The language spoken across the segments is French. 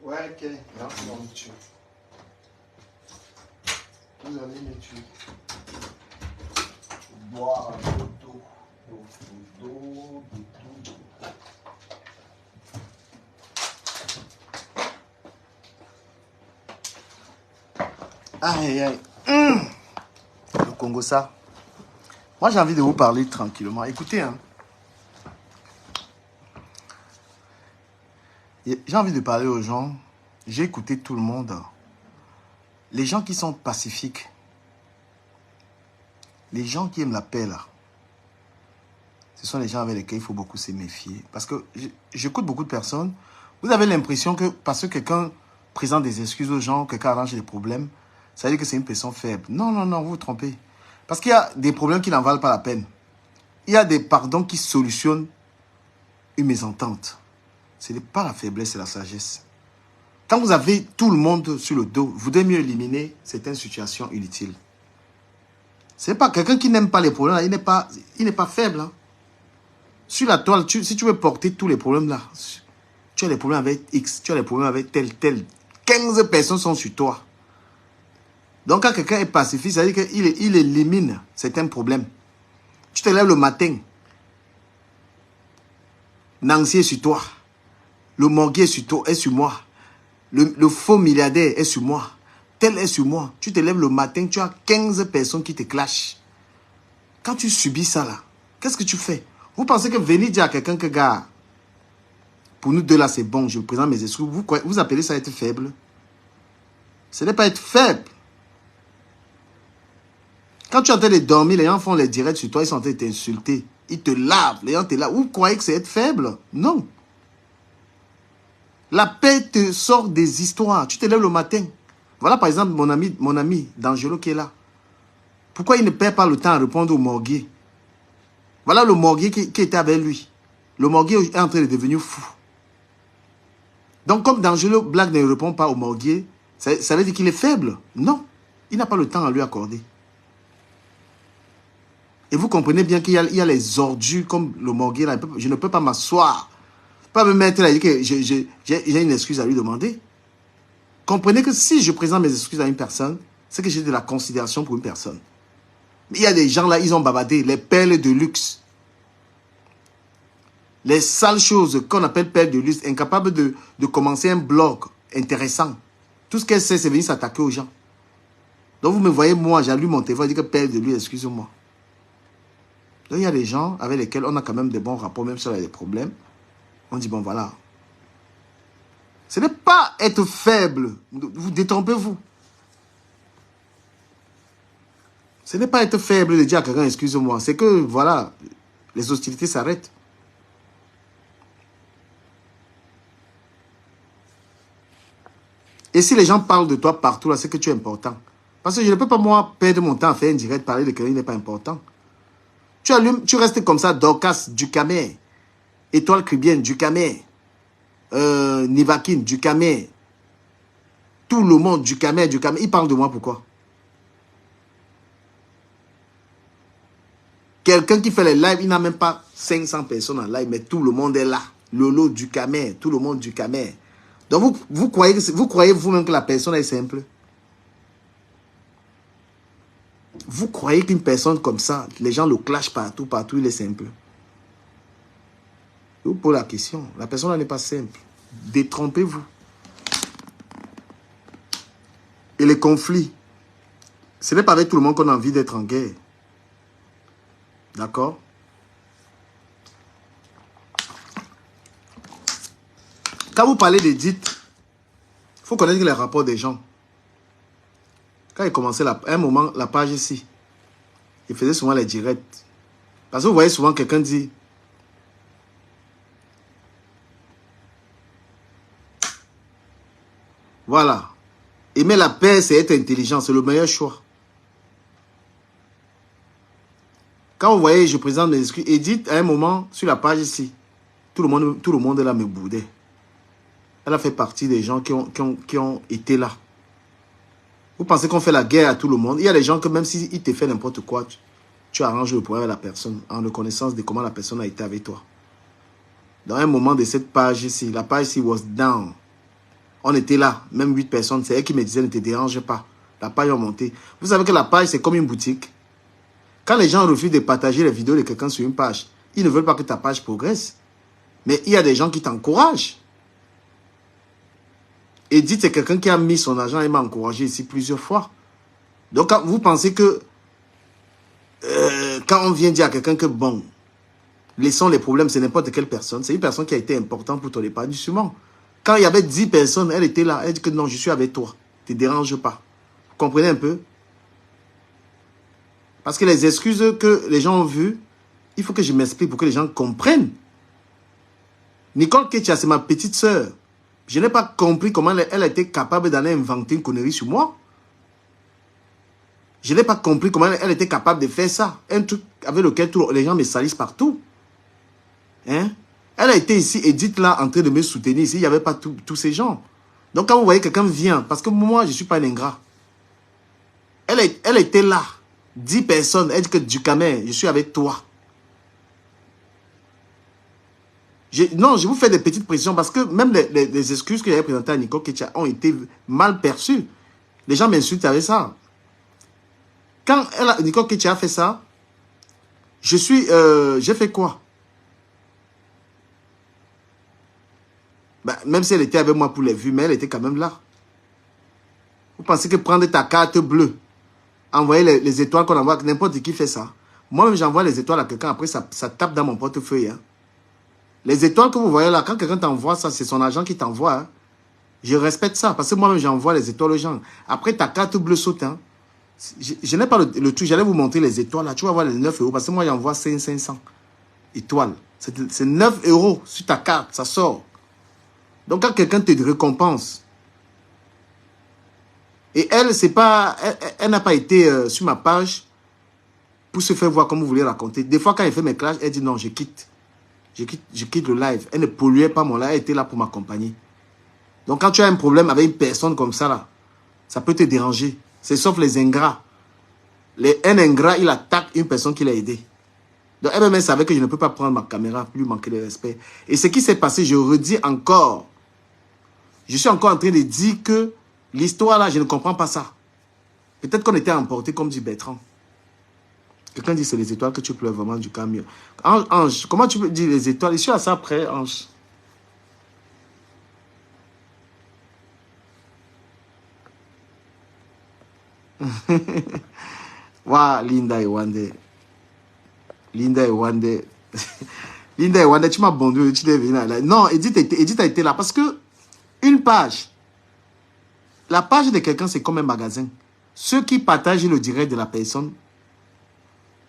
Ouais, ok. Merci, mon tuer. Vous allez me tuer. Boire un peu d'eau. D'eau. Aïe, aïe. Le Congo, ça. Moi, j'ai envie de vous parler tranquillement. Écoutez, hein. J'ai envie de parler aux gens. J'ai écouté tout le monde. Les gens qui sont pacifiques, les gens qui aiment la paix, là, ce sont les gens avec lesquels il faut beaucoup se méfier. Parce que j'écoute beaucoup de personnes. Vous avez l'impression que parce que quelqu'un présente des excuses aux gens, quelqu'un arrange des problèmes, ça veut dire que c'est une personne faible. Non, non, non, vous vous trompez. Parce qu'il y a des problèmes qui n'en valent pas la peine. Il y a des pardons qui solutionnent une mésentente. Ce n'est pas la faiblesse, c'est la sagesse. Quand vous avez tout le monde sur le dos, vous devez mieux éliminer certaines situations inutiles. Ce n'est pas quelqu'un qui n'aime pas les problèmes, il n'est pas faible. Hein. Sur la toile, si tu veux porter tous les problèmes là, tu as des problèmes avec X, tu as des problèmes avec tel. 15 personnes sont sur toi. Donc quand quelqu'un est pacifiste, ça veut dire qu'il élimine certains problèmes. Tu te lèves le matin, Nancy est sur toi, le morguier est sur moi, le faux milliardaire est sur moi, tel est sur moi. Tu te lèves le matin, tu as 15 personnes qui te clashent. Quand tu subis ça là, qu'est-ce que tu fais? Vous pensez que venir dire à quelqu'un que, gars, pour nous deux là c'est bon, je présente mes excuses, vous appelez ça être faible? Ce n'est pas être faible. Quand tu es en train de dormir, les gens font les directs sur toi, ils sont en train de t'insulter. Ils te lavent, les gens te lavent. Vous croyez que c'est être faible? Non. La paix te sort des histoires. Tu te lèves le matin. Voilà par exemple mon ami D'Angelo qui est là. Pourquoi il ne perd pas le temps à répondre au morguier? Voilà le morguier qui était avec lui. Le morguier est en train de devenir fou. Donc comme D'Angelo Black ne répond pas au morguier, ça veut dire qu'il est faible? Non. Il n'a pas le temps à lui accorder. Et vous comprenez bien qu'il y a les ordures comme le morguier là. Je ne peux pas m'asseoir. Pas me mettre là et dire que j'ai une excuse à lui demander. Comprenez que si je présente mes excuses à une personne, c'est que j'ai de la considération pour une personne. Mais il y a des gens là, ils ont bavardé les perles de luxe. Les sales choses qu'on appelle perles de luxe, incapables de commencer un blog intéressant. Tout ce qu'elle sait, c'est venir s'attaquer aux gens. Donc vous me voyez, moi, j'allume mon téléphone, je dis que perles de luxe, excusez-moi. Donc il y a des gens avec lesquels on a quand même des bons rapports, même si on a des problèmes. On dit, bon voilà. Ce n'est pas être faible. Vous détrompez-vous. Ce n'est pas être faible de dire à quelqu'un, excusez-moi. C'est que, voilà, les hostilités s'arrêtent. Et si les gens parlent de toi partout, là, c'est que tu es important. Parce que je ne peux pas, moi, perdre mon temps à faire un direct, parler de quelqu'un qui n'est pas important. Tu allumes, tu restes comme ça, Dorcas, Ducamer, Étoile Cribienne, Ducamer, Nivakin, Ducamer, tout le monde, Ducamer. Ils parlent de moi pourquoi? Quelqu'un qui fait les lives, il n'a même pas 500 personnes en live, mais tout le monde est là. Lolo, Ducamer, tout le monde, Ducamer. Donc vous croyez vous-même que la personne est simple? Vous croyez qu'une personne comme ça, les gens le clashent partout, il est simple? Je vous pose la question. La personne n'est pas simple. Détrompez-vous. Et les conflits, ce n'est pas avec tout le monde qu'on a envie d'être en guerre. D'accord? Quand vous parlez d'Edith, il faut connaître les rapports des gens. Quand il commençait à un moment, la page ici, il faisait souvent les directs. Parce que vous voyez souvent quelqu'un dit, voilà, aimer la paix, c'est être intelligent, c'est le meilleur choix. Quand vous voyez, je présente mes excuses, Edith, à un moment, sur la page ici, tout le monde là me boudait. Elle a fait partie des gens qui ont été là. Vous pensez qu'on fait la guerre à tout le monde? Il y a des gens que même s'ils te font n'importe quoi, tu arranges le problème avec la personne en reconnaissance de comment la personne a été avec toi. Dans un moment de cette page ici, la page ici was down. On était là, même 8 personnes. C'est elle qui me disait, ne te dérange pas. La page a monté. Vous savez que la page, c'est comme une boutique. Quand les gens refusent de partager les vidéos de quelqu'un sur une page, ils ne veulent pas que ta page progresse. Mais il y a des gens qui t'encouragent. Edith, c'est quelqu'un qui a mis son argent et m'a encouragé ici plusieurs fois. Donc, quand vous pensez que quand on vient dire à quelqu'un que bon, laissons les problèmes, c'est n'importe quelle personne. C'est une personne qui a été importante pour ton épanouissement. Quand il y avait 10 personnes, elle était là. Elle dit que non, je suis avec toi. Ne te dérange pas. Vous comprenez un peu? Parce que les excuses que les gens ont vues, il faut que je m'explique pour que les gens comprennent. Nicole Ketia, c'est ma petite sœur. Je n'ai pas compris comment elle a été capable d'aller inventer une connerie sur moi. Je n'ai pas compris comment elle était capable de faire ça. Un truc avec lequel les gens me salissent partout. Hein? Elle a été ici, Edith là, en train de me soutenir. Ici, il n'y avait pas tous ces gens. Donc quand vous voyez quelqu'un vient, parce que moi, je ne suis pas un ingrat. Elle était là. 10 personnes. Elle dit que Ducamer, je suis avec toi. Non, je vous fais des petites pressions parce que même les excuses que j'avais présentées à Nicole Ketia ont été mal perçues. Les gens m'insultent avec ça. Quand Nicole Ketia a fait ça, j'ai fait quoi? Ben, même si elle était avec moi pour les vues, mais elle était quand même là. Vous pensez que prendre ta carte bleue, envoyer les étoiles qu'on envoie, n'importe qui fait ça. Moi-même, j'envoie les étoiles à quelqu'un, après ça tape dans mon portefeuille. Hein. Les étoiles que vous voyez là, quand quelqu'un t'envoie ça, c'est son agent qui t'envoie. Hein. Je respecte ça, parce que moi-même, j'envoie les étoiles aux gens. Après, ta carte bleue saute. Hein. Je n'ai pas le truc, j'allais vous montrer les étoiles là. Tu vas voir les 9 euros, parce que moi, j'envoie 500 étoiles. C'est 9 euros sur ta carte, ça sort. Donc, quand quelqu'un te récompense, et elle, elle n'a pas été sur ma page pour se faire voir comme vous voulez raconter. Des fois, quand elle fait mes clashs, elle dit non, je quitte. Je quitte le live. Elle ne polluait pas mon live, elle était là pour m'accompagner. Donc, quand tu as un problème avec une personne comme ça, là, ça peut te déranger. C'est sauf les ingrats. Un ingrat, il attaque une personne qui l'a aidé. Donc, elle-même savait que je ne peux pas prendre ma caméra, lui manquer de respect. Et ce qui s'est passé, je redis encore. Je suis encore en train de dire que l'histoire là, je ne comprends pas ça. Peut-être qu'on était emporté comme dit Bertrand. Quelqu'un dit c'est les étoiles que tu pleures vraiment du camion. Ange, comment tu peux dire les étoiles? Je suis à ça après, Ange. Waouh, Linda et Wande. Linda et Wande. Linda et Wande, tu m'as abandonné, tu es venu là. Non, Edith a été là parce que une page, la page de quelqu'un, c'est comme un magasin. Ceux qui partagent le direct de la personne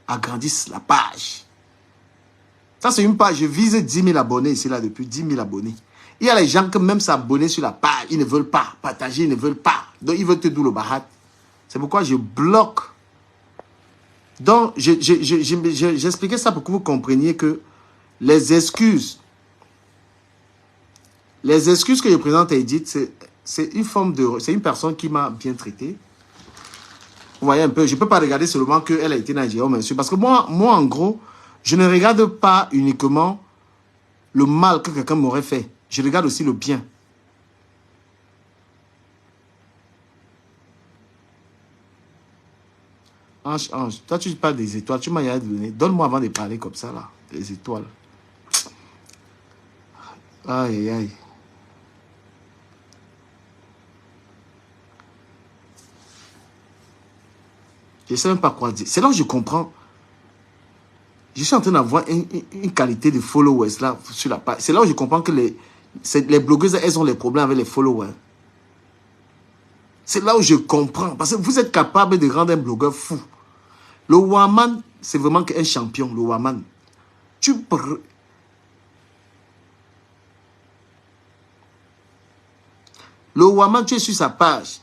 agrandissent la page. Ça, c'est une page. Je vise 10 000 abonnés ici, là, depuis 10 000 abonnés. Il y a les gens qui même s'abonner sur la page, ils ne veulent pas partager, ils ne veulent pas. Donc, ils veulent te double bahat. C'est pourquoi je bloque. Donc, j'expliquais ça pour que vous compreniez que les excuses que je présente à Edith, c'est une forme de... C'est une personne qui m'a bien traité. Vous voyez un peu, je ne peux pas regarder seulement qu'elle a été nigérienne, monsieur. Parce que moi, en gros, je ne regarde pas uniquement le mal que quelqu'un m'aurait fait. Je regarde aussi le bien. Ange, toi tu parles des étoiles, tu m'as donné. Donne-moi avant de parler comme ça, là. Les étoiles. Aïe, aïe. Je ne sais même pas quoi dire. C'est là où je comprends. Je suis en train d'avoir une qualité de followers là sur la page. C'est là où je comprends que les blogueuses, elles ont les problèmes avec les followers. C'est là où je comprends. Parce que vous êtes capable de rendre un blogueur fou. Le Waman, c'est vraiment un champion, le Waman. Le Waman, tu es sur sa page.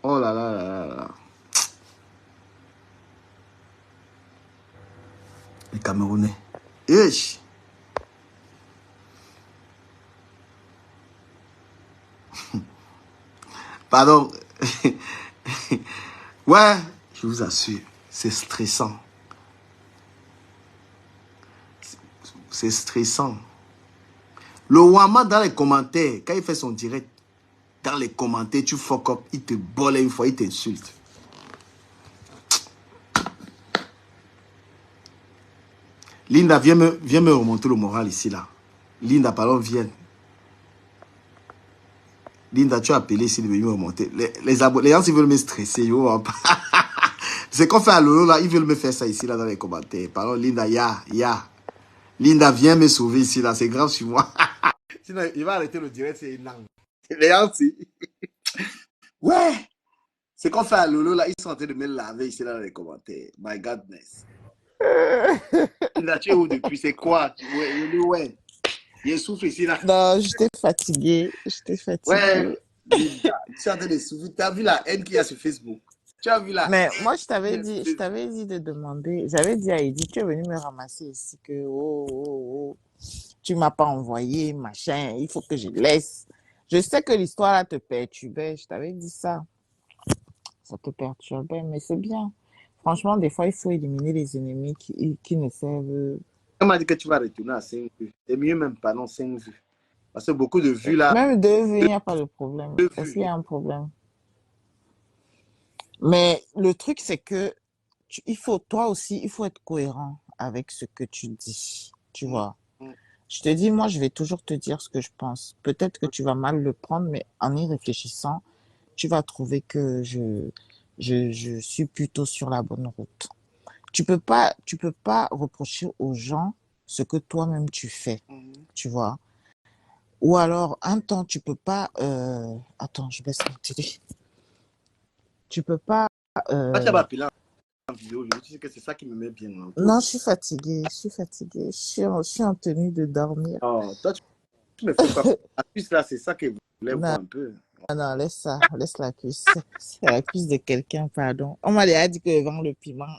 Oh là là là là là. Les Camerounais. Eesh. Pardon. Ouais, je vous assure, c'est stressant. C'est stressant. Le Wama, dans les commentaires, quand il fait son direct, dans les commentaires, tu fuck up, il te bolle une fois, il t'insulte. Linda, viens me remonter le moral ici, là. Linda, pardon, viens. Linda, tu as appelé ici de venir me remonter. Les gens, ils veulent me stresser. C'est qu'on fait à Lolo, là, ils veulent me faire ça ici, là, dans les commentaires. Pardon, Linda, ya. Linda, viens me sauver ici, là, c'est grave sur moi. Sinon, il va arrêter le direct, c'est énorme. Les gens, ouais. C'est qu'on fait à Lolo, là, ils sont en train de me laver ici, là, dans les commentaires. My godness. Linda, tu es où depuis? C'est quoi? Ouais. Il souffre ici, là. Non, j'étais fatiguée. Ouais. Linda, tu es en train de souffrir. Tu as vu la haine qu'il y a sur Facebook? Tu as vu la Mais haine? moi, je t'avais dit de demander. J'avais dit à Edith, tu es venu me ramasser ici que tu m'as pas envoyé, machin. Il faut que je laisse. Je sais que l'histoire là te perturbait. Je t'avais dit ça. Ça te perturbait, mais c'est bien. Franchement, des fois, il faut éliminer les ennemis qui ne servent. On m'a dit que tu vas retourner à 5 vues. C'est mieux même pas, non, 5 vues. Parce que beaucoup de vues là. Même 2 vues, il n'y a pas de problème. 2 Est-ce vues. qu'il y a un problème? Mais le truc, c'est que toi aussi, il faut être cohérent avec ce que tu dis. Tu vois? Je te dis, moi, je vais toujours te dire ce que je pense. Peut-être que tu vas mal le prendre, mais en y réfléchissant, tu vas trouver que je suis plutôt sur la bonne route. Tu peux pas reprocher aux gens ce que toi-même tu fais, tu vois. Ou alors, un temps, tu peux pas... Attends, je baisse mon télé. Tu peux pas... Tu vas appeler en vidéo, tu sais que c'est ça qui me met bien. Non, je suis fatiguée. Je suis en tenue de dormir. Oh, toi, tu me fais quoi? La cuisse là, c'est ça que vous voulez voir un peu. Non, laisse ça, laisse la cuisse. C'est la cuisse de quelqu'un, pardon. On m'a déjà dit que je vends le piment.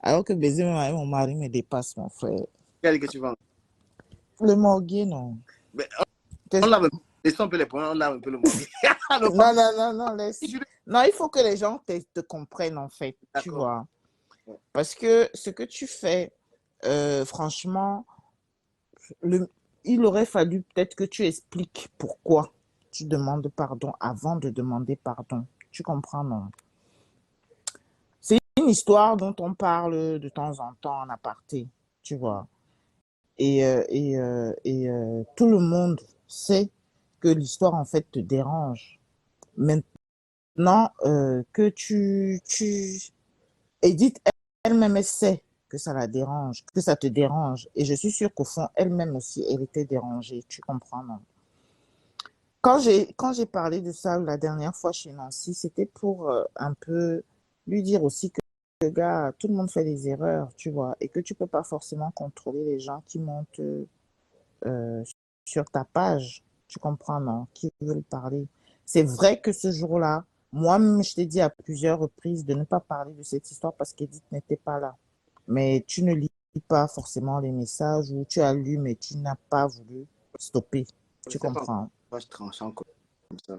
Alors que baiser mon mari me dépasse, mon frère. Quel est que tu vends? Le morguier, non. Mais on lave un peu les points, on lave un peu le morguier. Non, laisse. Non, il faut que les gens te comprennent, en fait, tu vois. Parce que ce que tu fais, franchement, il aurait fallu peut-être que tu expliques pourquoi tu demandes pardon avant de demander pardon. Tu comprends, non? C'est une histoire dont on parle de temps en temps en aparté, tu vois. Et tout le monde sait que l'histoire, en fait, te dérange. Maintenant que Edith, elle-même, elle sait que ça la dérange, que ça te dérange. Et je suis sûre qu'au fond, elle-même aussi, elle était dérangée. Tu comprends, non? Quand j'ai parlé de ça la dernière fois chez Nancy, c'était pour un peu lui dire aussi que, gars, tout le monde fait des erreurs, tu vois, et que tu peux pas forcément contrôler les gens qui montent sur ta page. Tu comprends, non? Qui veulent parler. C'est vrai que ce jour-là, moi-même, je t'ai dit à plusieurs reprises de ne pas parler de cette histoire parce qu'Edith n'était pas là. Mais tu ne lis pas forcément les messages ou tu as lu, mais tu n'as pas voulu stopper. Tu comprends? Je tranche encore comme ça.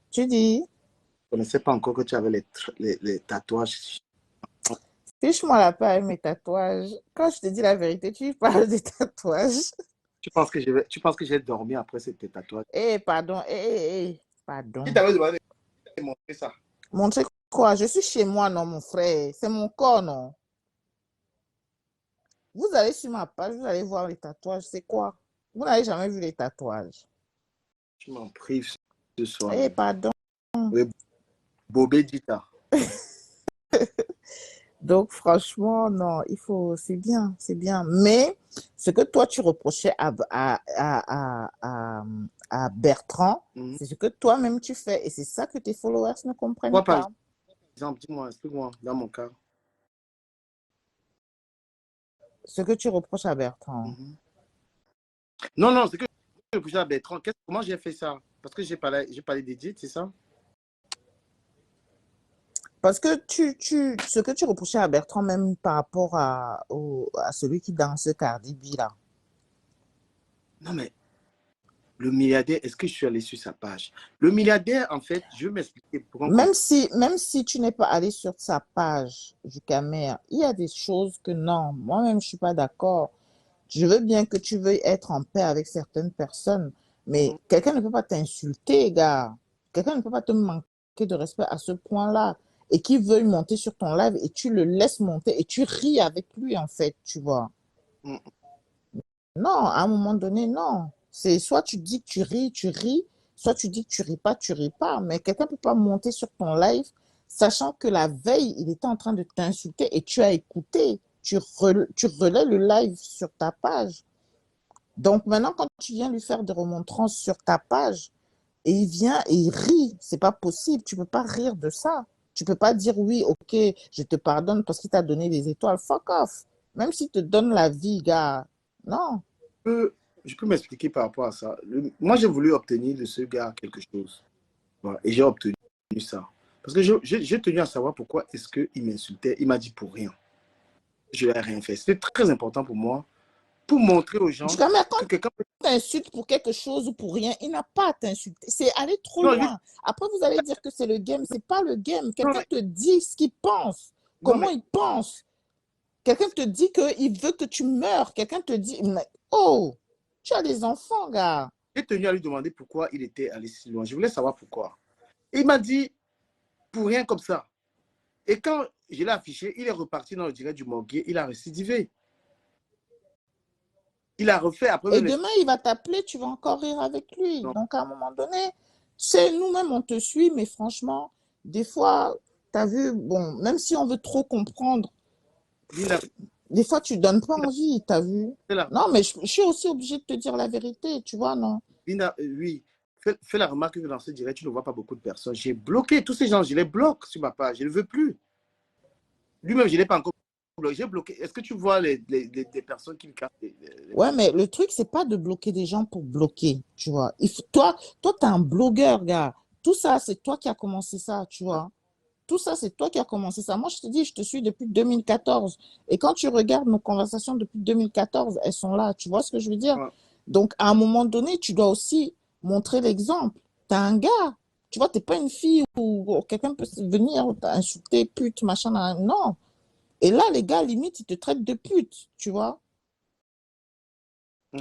Tu dis? Je ne connaissais pas encore que tu avais les tatouages. Fiche-moi la paix avec mes tatouages. Quand je te dis la vérité, tu parles des tatouages. Tu penses que j'ai dormi après ces tatouages? Pardon. Pardon. Qui t'avait demandé de montrer ça? Montrer quoi? Je suis chez moi, non, mon frère. C'est mon corps, non? Vous allez sur ma page, vous allez voir les tatouages. C'est quoi? Vous n'avez jamais vu les tatouages. Tu m'en prives ce soir. Pardon. Oui, Bobé Dita. Donc, franchement, non, c'est bien. Mais ce que toi, tu reprochais à Bertrand, c'est ce que toi-même tu fais. Et c'est ça que tes followers ne comprennent pas. Par exemple, dis-moi, explique-moi, dans mon cas. Ce que tu reproches à Bertrand. Non, ce que je reproche à Bertrand, comment j'ai fait ça? Parce que j'ai parlé d'Edith, c'est ça? Parce que ce que tu reprochais à Bertrand, même par rapport à celui qui danse Cardi B là. Non, mais le milliardaire, est-ce que je suis allé sur sa page? Le milliardaire, en fait, je vais m'expliquer pourquoi. Même si tu n'es pas allé sur sa page, Jukamer, il y a des choses que non, moi-même, je ne suis pas d'accord. Je veux bien que tu veuilles être en paix avec certaines personnes, mais quelqu'un ne peut pas t'insulter, gars. Quelqu'un ne peut pas te manquer de respect à ce point-là. Et qui veuille monter sur ton live et tu le laisses monter et tu ris avec lui, en fait, tu vois. Mm. Non, à un moment donné, non. C'est soit tu dis que tu ris, soit tu dis que tu ris pas. Mais quelqu'un ne peut pas monter sur ton live, sachant que la veille, il était en train de t'insulter et tu as écouté. Tu relais le live sur ta page. Donc maintenant, quand tu viens lui faire des remontrances sur ta page, et il vient et il rit, c'est pas possible. Tu peux pas rire de ça. Tu peux pas dire oui, ok, je te pardonne parce qu'il t'a donné des étoiles. Fuck off. Même s'il te donne la vie, gars. Non. Je peux m'expliquer par rapport à ça. Moi, j'ai voulu obtenir de ce gars quelque chose. Voilà, et j'ai obtenu ça. Parce que j'ai tenu à savoir pourquoi est-ce qu'il m'insultait. Il m'a dit pour rien. Je n'ai rien fait. C'était très important pour moi, pour montrer aux gens Jusqu'à maintenant, que quelqu'un peut... quand t'insulte pour quelque chose ou pour rien, il n'a pas à t'insulter. C'est aller trop Non, loin. Après, vous allez dire que c'est le game. C'est pas le game. non, Quelqu'un te dit ce qu'il pense, non, comment il pense. Quelqu'un te dit qu'il veut que tu meurs. Quelqu'un te dit, oh, tu as des enfants, gars. j'ai tenu à lui demander pourquoi il était allé si loin. Je voulais savoir pourquoi. Il m'a dit pour rien comme ça. Et quand je l'ai affiché, il est reparti dans le direct du Morguier. Il a récidivé. Il a refait après Et même... demain, il va t'appeler, tu vas encore rire avec lui. Non. Donc, à un moment donné, tu sais, nous-mêmes, on te suit, mais franchement, des fois, tu as vu, bon, même si on veut trop comprendre, Lina, des fois, tu donnes pas envie, tu as vu. là. Non, mais je suis aussi obligée de te dire la vérité, tu vois, non? Lina, oui, fais la remarque que dans ce direct, tu ne vois pas beaucoup de personnes. J'ai bloqué tous ces gens, je les bloque sur ma page. Je ne veux plus. Lui-même, je ne l'ai pas encore bloqué. J'ai bloqué. Est-ce que tu vois les personnes qui me cassent Ouais, mais le truc, c'est pas de bloquer des gens pour bloquer, tu vois. Toi, tu es un blogueur, gars. Tout ça, c'est toi qui as commencé ça, tu vois. Tout ça, c'est toi qui as commencé ça. Moi, je te dis, je te suis depuis 2014. Et quand tu regardes nos conversations depuis 2014, elles sont là. Tu vois ce que je veux dire? Ouais. Donc, à un moment donné, tu dois aussi montrer l'exemple. Tu es un gars. Tu vois, tu n'es pas une fille où quelqu'un peut venir t'insulter, pute, machin. Non. Et là, les gars, limite, ils te traitent de pute, tu vois.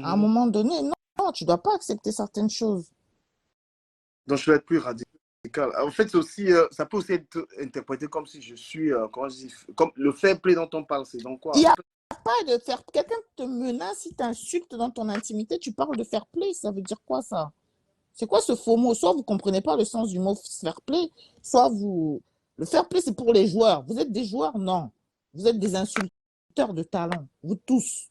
À un moment donné, non, non, tu ne dois pas accepter certaines choses. Donc, je dois être plus radical. En fait, aussi, ça peut aussi être interprété comme si je suis, comment je dis, comme le fair play dont on parle, c'est donc quoi? Il n'y a pas de faire. Quelqu'un te menace, si tu insultes dans ton intimité, tu parles de fair play. Ça veut dire quoi, ça? C'est quoi ce faux mot? Soit vous ne comprenez pas le sens du mot fair play, soit vous. Le fair play, c'est pour les joueurs. Vous êtes des joueurs? Non. Vous êtes des insulteurs de talent. Vous tous.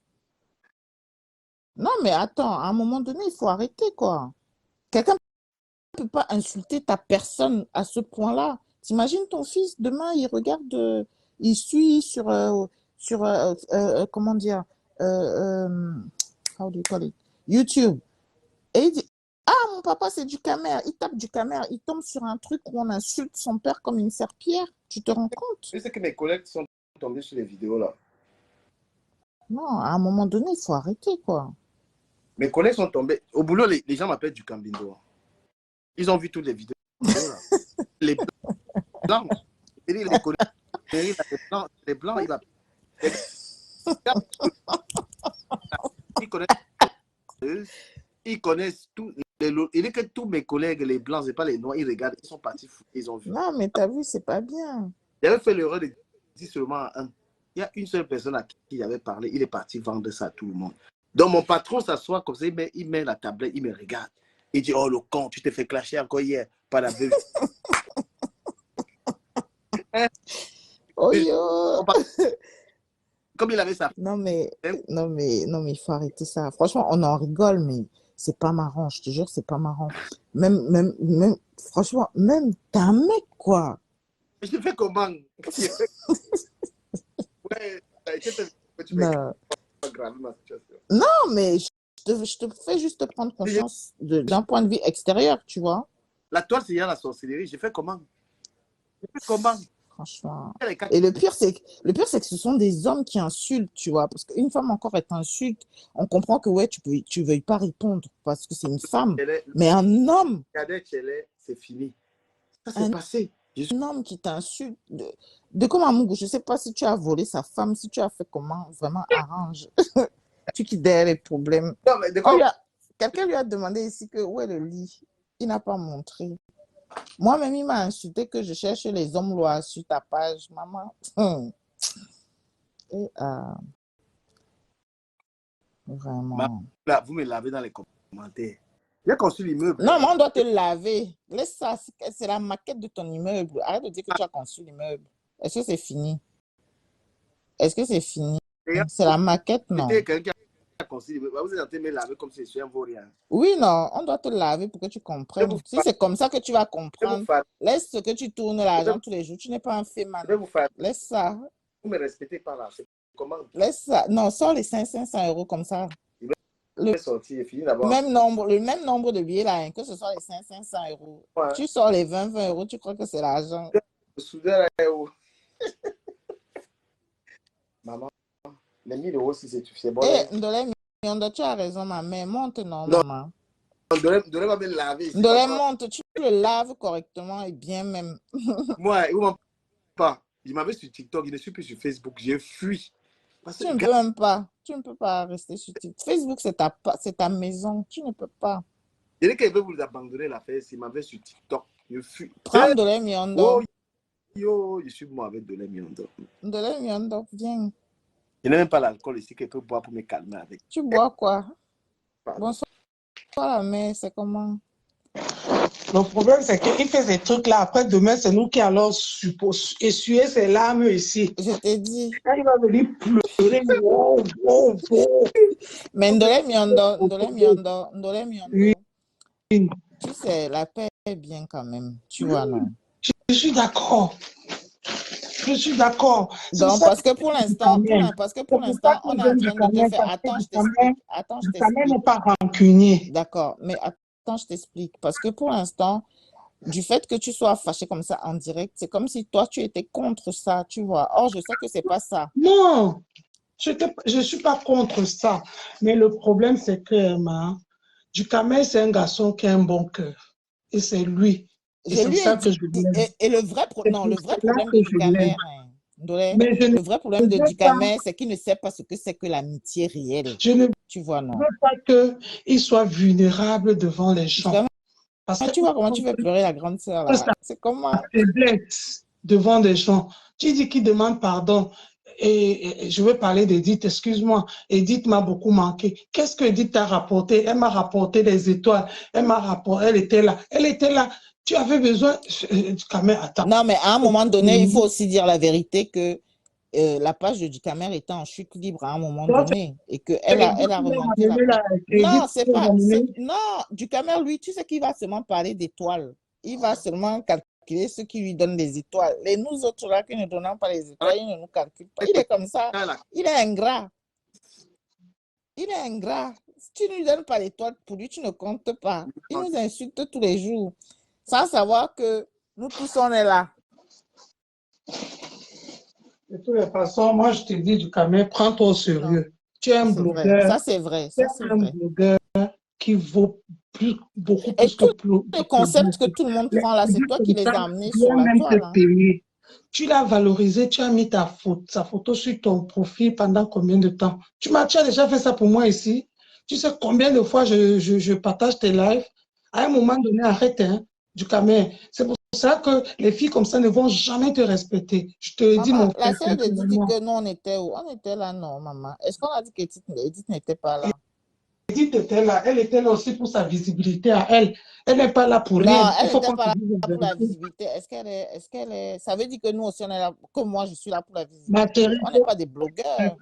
Non, mais attends, à un moment donné, il faut arrêter, quoi. Quelqu'un ne peut pas insulter ta personne à ce point-là. T'imagines ton fils, demain, il regarde, il suit sur comment dire, how do you call it? YouTube. Et il dit, ah, mon papa, c'est du camère. Il tape du camère. Il tombe sur un truc où on insulte son père comme une serpillière. Tu te rends compte? Je sais que mes collègues sont tombés sur les vidéos là. Non, à un moment donné, il faut arrêter, quoi. Mes collègues sont tombés. Au boulot, les gens m'appellent du Cambindo. Ils ont vu toutes les vidéos là. Les blancs. Les collègues, les blancs, ils connaissent, ils connaissent tout. Il est que tous mes collègues, les blancs, c'est pas les noirs, ils regardent, ils sont partis fous, ils ont vu. Non, mais t'as vu, c'est pas bien. J'avais fait l'erreur de dire seulement à un. Il y a une seule personne à qui il avait parlé, il est parti vendre ça à tout le monde. Donc mon patron s'assoit comme ça, il met la tablette, il me regarde. Il dit, oh le con, tu t'es fait clasher encore hier par la bébé. Oh yo! Comme il avait sa... Non mais, il faut arrêter ça. Franchement, on en rigole, mais c'est pas marrant. Je te jure, c'est pas marrant. Franchement, même, t'es un mec, quoi. Je fais comment? Ouais, tu Non, grave ma situation. non, mais je te fais juste prendre conscience d'un point de vue extérieur, tu vois. La toile, c'est la sorcellerie. J'ai fait comment? J'ai fait comment? Franchement. Et le pire, c'est que ce sont des hommes qui insultent, tu vois. Parce qu'une femme encore est insulte, on comprend que, ouais, tu veuilles pas répondre parce que c'est une femme. Mais un homme, c'est fini. Ça s'est passé. un homme qui t'insulte, de comme Amougou, je sais pas si tu as volé sa femme, si tu as fait comment, vraiment arrange. Tu quittes derrière les problèmes. Non, mais de quoi? Quelqu'un lui a demandé ici que où est le lit. Il n'a pas montré. Moi-même, il m'a insulté que je cherche les hommes lois sur ta page, maman. Et, vraiment. Là, vous me lavez dans les commentaires. J'ai construit l'immeuble. Non, mais on doit te laver. Laisse ça. C'est la maquette de ton immeuble. Arrête de dire que tu as construit l'immeuble. Est-ce que c'est fini? Est-ce que c'est fini? C'est la maquette, non? Quelqu'un qui a construit l'immeuble. Vous êtes en train de me laver comme si je suis un vaurien. Oui, non. On doit te laver pour que tu comprennes. Si c'est comme ça que tu vas comprendre, laisse ce que tu tournes l'argent tous les jours. Tu n'es pas un féman. Laisse ça. Vous ne me respectez pas là. Comment? Laisse ça. Non, sors les 500 € comme ça. Le même nombre de billets là, hein, que ce soit les 500 €. Ouais. Tu sors les 20 €, tu crois que c'est l'argent. Maman, les 1000 € si c'est bon. Eh, Ndolé, tu as raison, ma mère. Monte, non, maman. Ndolé va me laver. Ndolé, monte, tu le laves correctement et bien même. Moi, il ne pas. Il m'avait sur TikTok, il ne suis plus sur Facebook. J'ai fui. Tu ne peux même pas. Tu ne peux pas rester sur TikTok. Facebook, c'est ta maison. Tu ne peux pas. Il dit qu'il veut vous abandonner l'affaire. S'il m'avait sur TikTok, je fuis. Prends Ndolé Miondo. Yo, je suis moi avec Ndolé Miondo. Ndolé Miondo, viens. Je n'ai même pas l'alcool ici qu'il peut boire pour me calmer avec. Tu bois quoi? Bonsoir, la mère, c'est comment? Le problème, c'est qu'il fait ces trucs-là. Après, demain, c'est nous qui allons essuyer ses larmes ici. Je t'ai dit. Quand il va venir pleurer, Mais Ndolé Miondo. Oui. Tu sais, la paix est bien quand même. Tu vois, non? Je suis d'accord. Je suis d'accord. Donc, parce que pour l'instant, on est en train de te faire. Attends, je t'explique. Ta mère n'est pas rancunier. D'accord, mais attends, je t'explique. Parce que pour l'instant, du fait que tu sois fâché comme ça en direct, c'est comme si toi, tu étais contre ça, tu vois. Or, je sais que c'est pas ça. Non, je ne suis pas contre ça. Mais le problème, c'est que Ducamel, c'est un garçon qui a un bon cœur. Et c'est lui. Et c'est ça que je l'aime. Et le vrai problème de Ducamel, le vrai problème de Ducamel, c'est qu'il ne sait pas ce que c'est que l'amitié réelle. Tu vois, non? Je ne veux pas qu'il soit vulnérable devant les gens. Parce que tu vois comment tu fais pleurer la grande sœur là. C'est comment? Devant des gens. Tu dis qu'il demande pardon. Et je veux parler d'Edith, excuse-moi. Edith m'a beaucoup manqué. Qu'est-ce que Edith t'a rapporté? Elle m'a rapporté des étoiles. Elle était là. Elle était là. Tu avais besoin. Attends. Non, mais à un moment donné, il faut aussi dire la vérité que la page de Ducamel était en chute libre à un moment donné et qu'elle a remonté la... Non, c'est pas... Non, Ducamel, lui, tu sais qu'il va seulement parler d'étoiles. Il va seulement calculer ceux qui lui donnent des étoiles. Et nous autres, là, qui ne donnons pas les étoiles, il ne nous calcule pas. Il est comme ça. Il est ingrat. Il est ingrat. Si tu ne lui donnes pas l'étoile, pour lui, tu ne comptes pas. Il nous insulte tous les jours. Sans savoir que nous tous, on est là. De toutes les façons, moi, je te dis, Ducamel, prends-toi au sérieux. Non. Tu es un blogueur. Ça, c'est vrai. Tu es un blogueur qui vaut beaucoup plus que plus. Les concepts que tout le monde prend là, c'est toi qui les as amenés sur la toile. Tu l'as valorisé, tu as mis sa photo sur ton profil pendant combien de temps? Tu as déjà fait ça pour moi ici. Tu sais combien de fois je partage tes lives. À un moment donné, arrête, hein, Ducamel. C'est pour ça que les filles comme ça ne vont jamais te respecter. Je te dis, mon frère. La sœur de dit que nous, on était où? On était là, non, maman. Est-ce qu'on a dit qu'Edith n'était pas là? Edith était là. Elle était là aussi pour sa visibilité à elle. Elle n'est pas là pour rien. Non, elle n'était pas là pour la visibilité. Est-ce qu'elle est... Ça veut dire que nous aussi, on est là, comme moi, je suis là pour la visibilité. On n'est pas des blogueurs.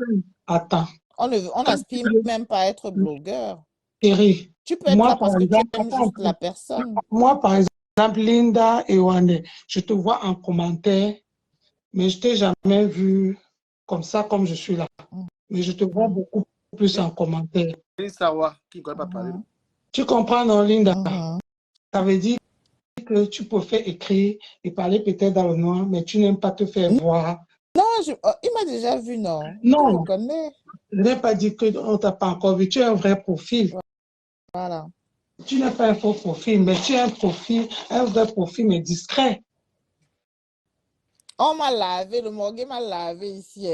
Attends. On n'aspire même pas à être blogueur. Thierry, tu peux être là parce que tu aimes juste la personne. Moi, par exemple, Linda et Wande, je te vois en commentaire, mais je ne t'ai jamais vu comme ça, comme je suis là. Mais je te vois beaucoup plus en commentaire. Tu comprends, non, Linda? Ça veut dire que tu peux faire écrire et parler peut-être dans le noir, mais tu n'aimes pas te faire voir. Non, il m'a déjà vu, non? Non, je n'ai pas dit qu'on ne t'a pas encore vu. Tu as un vrai profil. Voilà. Tu n'as pas un faux profil, mais tu as un vrai profil, mais discret. On m'a lavé, le morgue m'a lavé ici.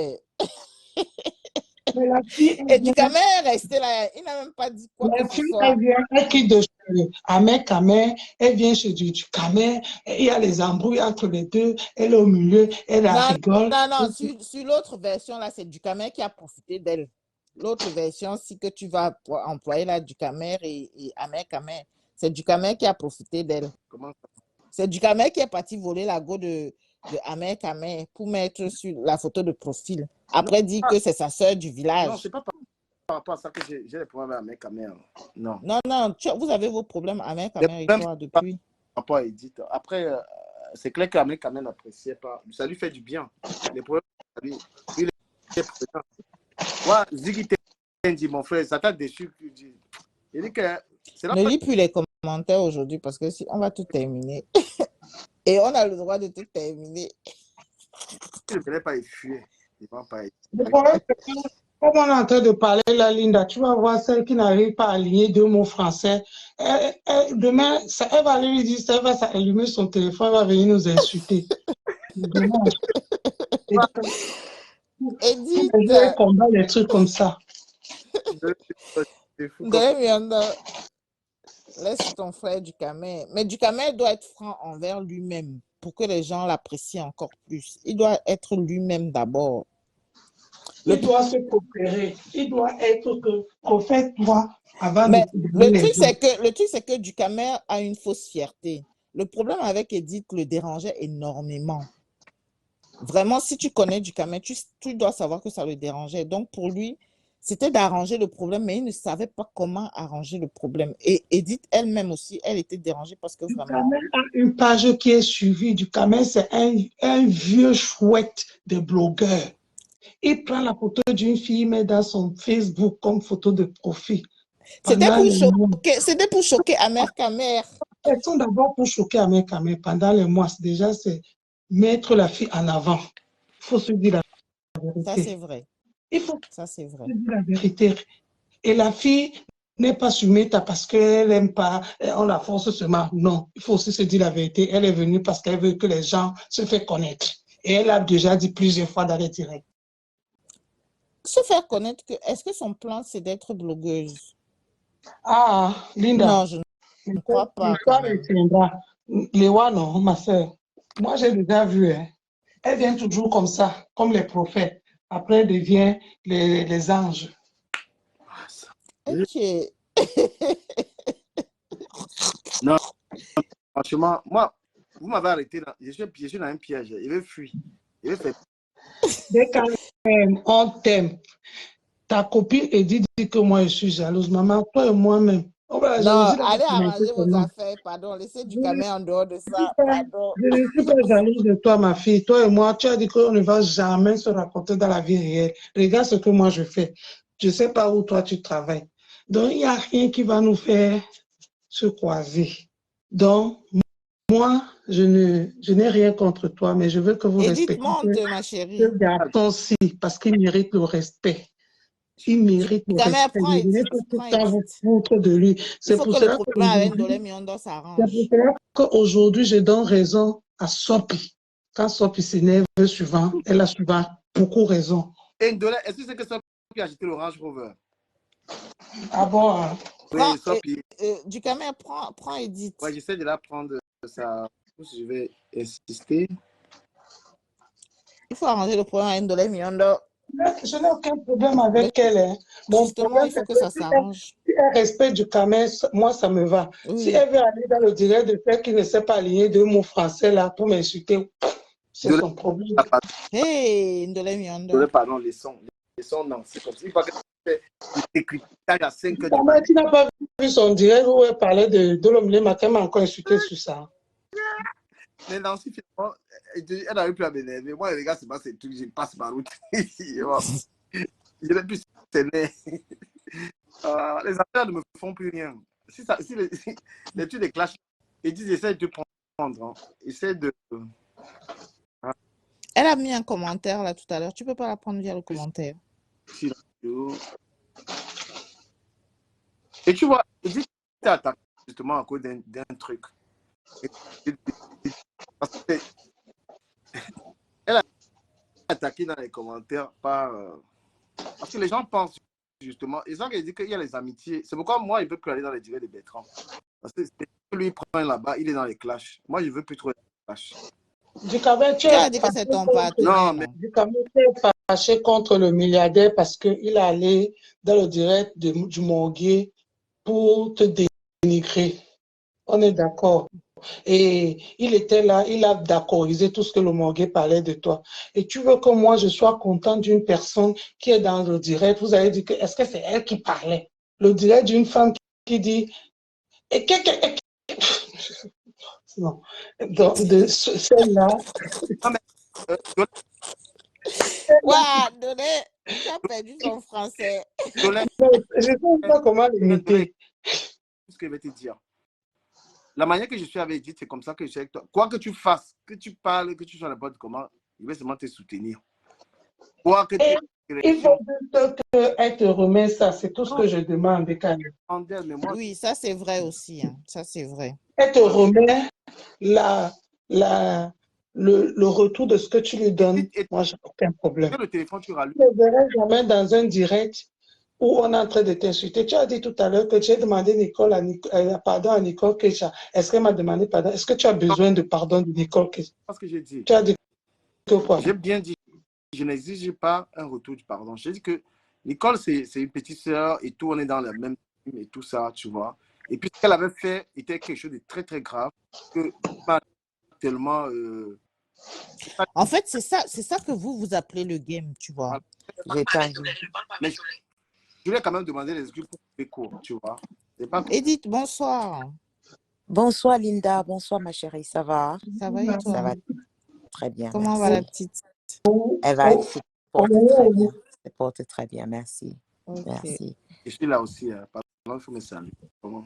Mais la fille, Et Ducamel est resté là, il n'a même pas dit quoi que la ce fille, soit. elle vient, elle quitte de chez Ahmed Kamer, elle vient chez du Kamer, il y a les embrouilles entre les deux, elle est au milieu, elle la Non, rigole. non, sur l'autre version, là, c'est Ducamel qui a profité d'elle. L'autre version, si que tu vas employer là, Ducamel et Ahmed Kamer, c'est Ducamel qui a profité d'elle. Comment ça? C'est Ducamel qui est parti voler la go de Ahmed Kamer pour mettre sur la photo de profil. Non, Après, dire que c'est sa soeur du non, village. c'est pas par rapport à ça que j'ai des problèmes avec ma mère. Non. Non, non, vous avez vos problèmes, Ahmed Les Kamer et problèmes, toi, c'est pas depuis. par rapport à Edith. Après, c'est clair qu'Ahmed quand même n'appréciait pas. Ça lui fait du bien. Les problèmes, il est présent. Moi, Ziggy dit, mon frère, ça t'a déçu. Il dit que c'est la Ne fois lis plus les commentaires aujourd'hui parce que si on va tout terminer. Et on a le droit de tout terminer. qu'il ne venait pas y fuir. Il ne va pas y Le fuir. problème, c'est que, comme on est en train de parler là, Linda, tu vas voir celle qui n'arrive pas à aligner deux mots français. Demain, elle va lui dire, elle va allumer son téléphone, elle va venir nous insulter. C'est dommage. Et donc, Edith, elle combat des trucs comme ça. C'est fou comme Ndeye laisse ton frère Ducamel. Mais Ducamel doit être franc envers lui-même pour que les gens l'apprécient encore plus. Il doit être lui-même d'abord. Il doit se coopérer. Il doit être prophète, toi, avant Mais de le les truc, autres. c'est que Ducamel a une fausse fierté. Le problème avec Edith le dérangeait énormément. Vraiment, si tu connais Ducamel, tu dois savoir que ça le dérangeait. Donc, pour lui, c'était d'arranger le problème, mais il ne savait pas comment arranger le problème. Et Edith elle-même aussi, elle était dérangée parce que vraiment... Ducamel a une page qui est suivie. Ducamel, c'est un vieux chouette de blogueur. Il prend la photo d'une fille, met dans son Facebook comme photo de profil. Pendant les mois. C'était pour choquer Amère Kamère. Elles sont d'abord pour choquer Ahmed Kamer. Pendant les mois, déjà, c'est mettre la fille en avant. Il faut se dire la Ça, c'est vérité. vrai. Il faut Ça, c'est vrai. se dire la vérité. Et la fille n'est pas soumise parce qu'elle n'aime pas, on la force seulement. Non, il faut aussi se dire la vérité. Elle est venue parce qu'elle veut que les gens se fassent connaître. Et elle a déjà dit plusieurs fois dans les directs. Se faire connaître, est-ce que son plan, c'est d'être blogueuse? Ah, Linda, Non, je ne crois pas quand l'histoire même. retiendra. Léa, non, ma soeur. Moi, j'ai déjà vu. Hein. Elle vient toujours comme ça, comme les prophètes. Après, elle devient les anges. ça. Ok. Non, franchement, moi, vous m'avez arrêté là. Je suis piégé dans un piège. Il veut fuir. Il veut faire. Dès qu'on t'aime, ta copine Edith dit que moi, je suis jalouse. Maman, toi et moi-même. Oh, la Non, jalousie, là, allez c'est un peu arranger vos comment. affaires. Pardon, laissez Je du Ducamel en dehors de ça. Pardon. ne suis pas jalouse de toi, ma fille. Toi et moi, tu as dit qu'on ne va jamais se raconter dans la vie réelle. Regarde ce que moi je fais. Je ne sais pas où toi tu travailles. Donc, il n'y a rien qui va nous faire se croiser. Donc, moi, je n'ai rien contre toi, mais je veux que vous Edith, respectiez monte, ma ce chérie. garçon-ci parce qu'il mérite le respect. Il mérite le Ducamel, respect. prends Je n'ai Edith. pas tout Prends le temps à vous Edith. foutre de lui. Il C'est faut pour que le cela problème avec Ndolé Miondo s'arrange. qu'aujourd'hui, je donne raison à Sopi. Quand Sopi s'énerve souvent, elle a souvent beaucoup raison. Et Ndolé, est-ce que c'est que ça qui a acheté l'Orange Rover? Ah bon? Hein? Oui, ça, puis. Ducamel, prends Edith. Ouais, j'essaie de la prendre. Ça. Je vais insister. Il faut arranger le problème avec Ndolé Miondo. Je n'ai aucun problème avec elle. Hein. Mon Justement, problème, il faut c'est que que ça si s'arrange. elle respecte du commerce, moi, ça me va. Si Oui. elle veut aller dans le direct de celle qui ne sait pas aligner deux mots français là pour m'insulter, c'est Ndolé, son problème. Hey, Ndolé Miondo. Ndolé, pardon, les sons. Les sons, non, c'est comme ça. Il faut que tu écris à 5 heures du Ta mère, matin. tu n'as pas vu son direct où elle parlait de l'homme le matin, m'a encore insulté sur ça. Mais Nancy, finalement, elle n'arrive plus à m'énerver. Moi, les gars, c'est pas ces trucs, je passe par route. Je n'ai plus s'énerver. Les affaires ne me font plus rien. Si les trucs des clashs, ils disent, essaie de te prendre. Hein. Essaie de. Elle a mis un commentaire là tout à l'heure. Tu peux pas la prendre via le commentaire. Et tu vois, il dit que tu attaqué justement à cause d'un truc. Elle a attaqué dans les commentaires par. que les gens pensent justement, et ça qu'il dit qu'il y a les amitiés. C'est pourquoi moi, il ne veut plus aller dans les directs de Bertrand. Parce que lui, il prend là-bas, il est dans les clashs. Moi, je ne veux plus trop être dans les clashs. Ducamel, tu Qui es a dit que c'est ton partenaire, Non, mais non? Ducamel, tu es fâché contre le milliardaire parce qu'il est allé dans le direct du Morguet pour te dénigrer. On est d'accord. Et il était là, il a d'accordisé tout ce que le Morguet parlait de toi. Et tu veux que moi, je sois content d'une personne qui est dans le direct. Vous avez dit que, est-ce que c'est elle qui parlait? Le direct d'une femme qui dit, et non. Donc, de celle-là, non, mais Ouah, Dolé, tu as perdu ton français. Dolène, je ne sais pas comment l'imiter. ce que je vais te dire. La manière que je suis avec Edith, c'est comme ça que je suis avec toi. Quoi que tu fasses, que tu parles, que tu sois n'importe comment, il va seulement te soutenir. Quoi que Et tu il faut juste qu'elle te remet ça, c'est tout ce que je demande, Bekane. mais moi, Oui, ça c'est vrai aussi. Hein. Ça c'est vrai. Elle te remet le retour de ce que tu lui donnes. et Moi, j'ai aucun problème. le téléphone, tu rallumes. Je ne verrai jamais dans un direct où on est en train de t'insulter. Tu as dit tout à l'heure que tu as demandé pardon à Nicole Kecha. Est-ce qu'elle m'a demandé pardon? Est-ce que tu as besoin de pardon de Nicole Kecha? C'est ce que j'ai dit. Tu as dit que quoi? J'ai bien dit, je n'exige pas un retour du pardon. J'ai dit que Nicole, c'est une petite sœur et tout, on est dans la même team et tout ça, tu vois. Et puis, ce qu'elle avait fait était quelque chose de très, très grave que pas tellement. En fait, c'est ça que vous appelez le game, tu vois. J'ai pas vu. Mais je voulais quand même demander les excuses pour les cours, tu vois. C'est pas Edith, bonsoir. Bonsoir Linda, bonsoir ma chérie, ça va? Ça va et toi? Ça va très bien, Comment va merci. la petite? Elle va se porte très bien. Elle porte très bien, merci. Ok. Merci. Je suis là aussi. Pardon, il faut me saluer. Comment?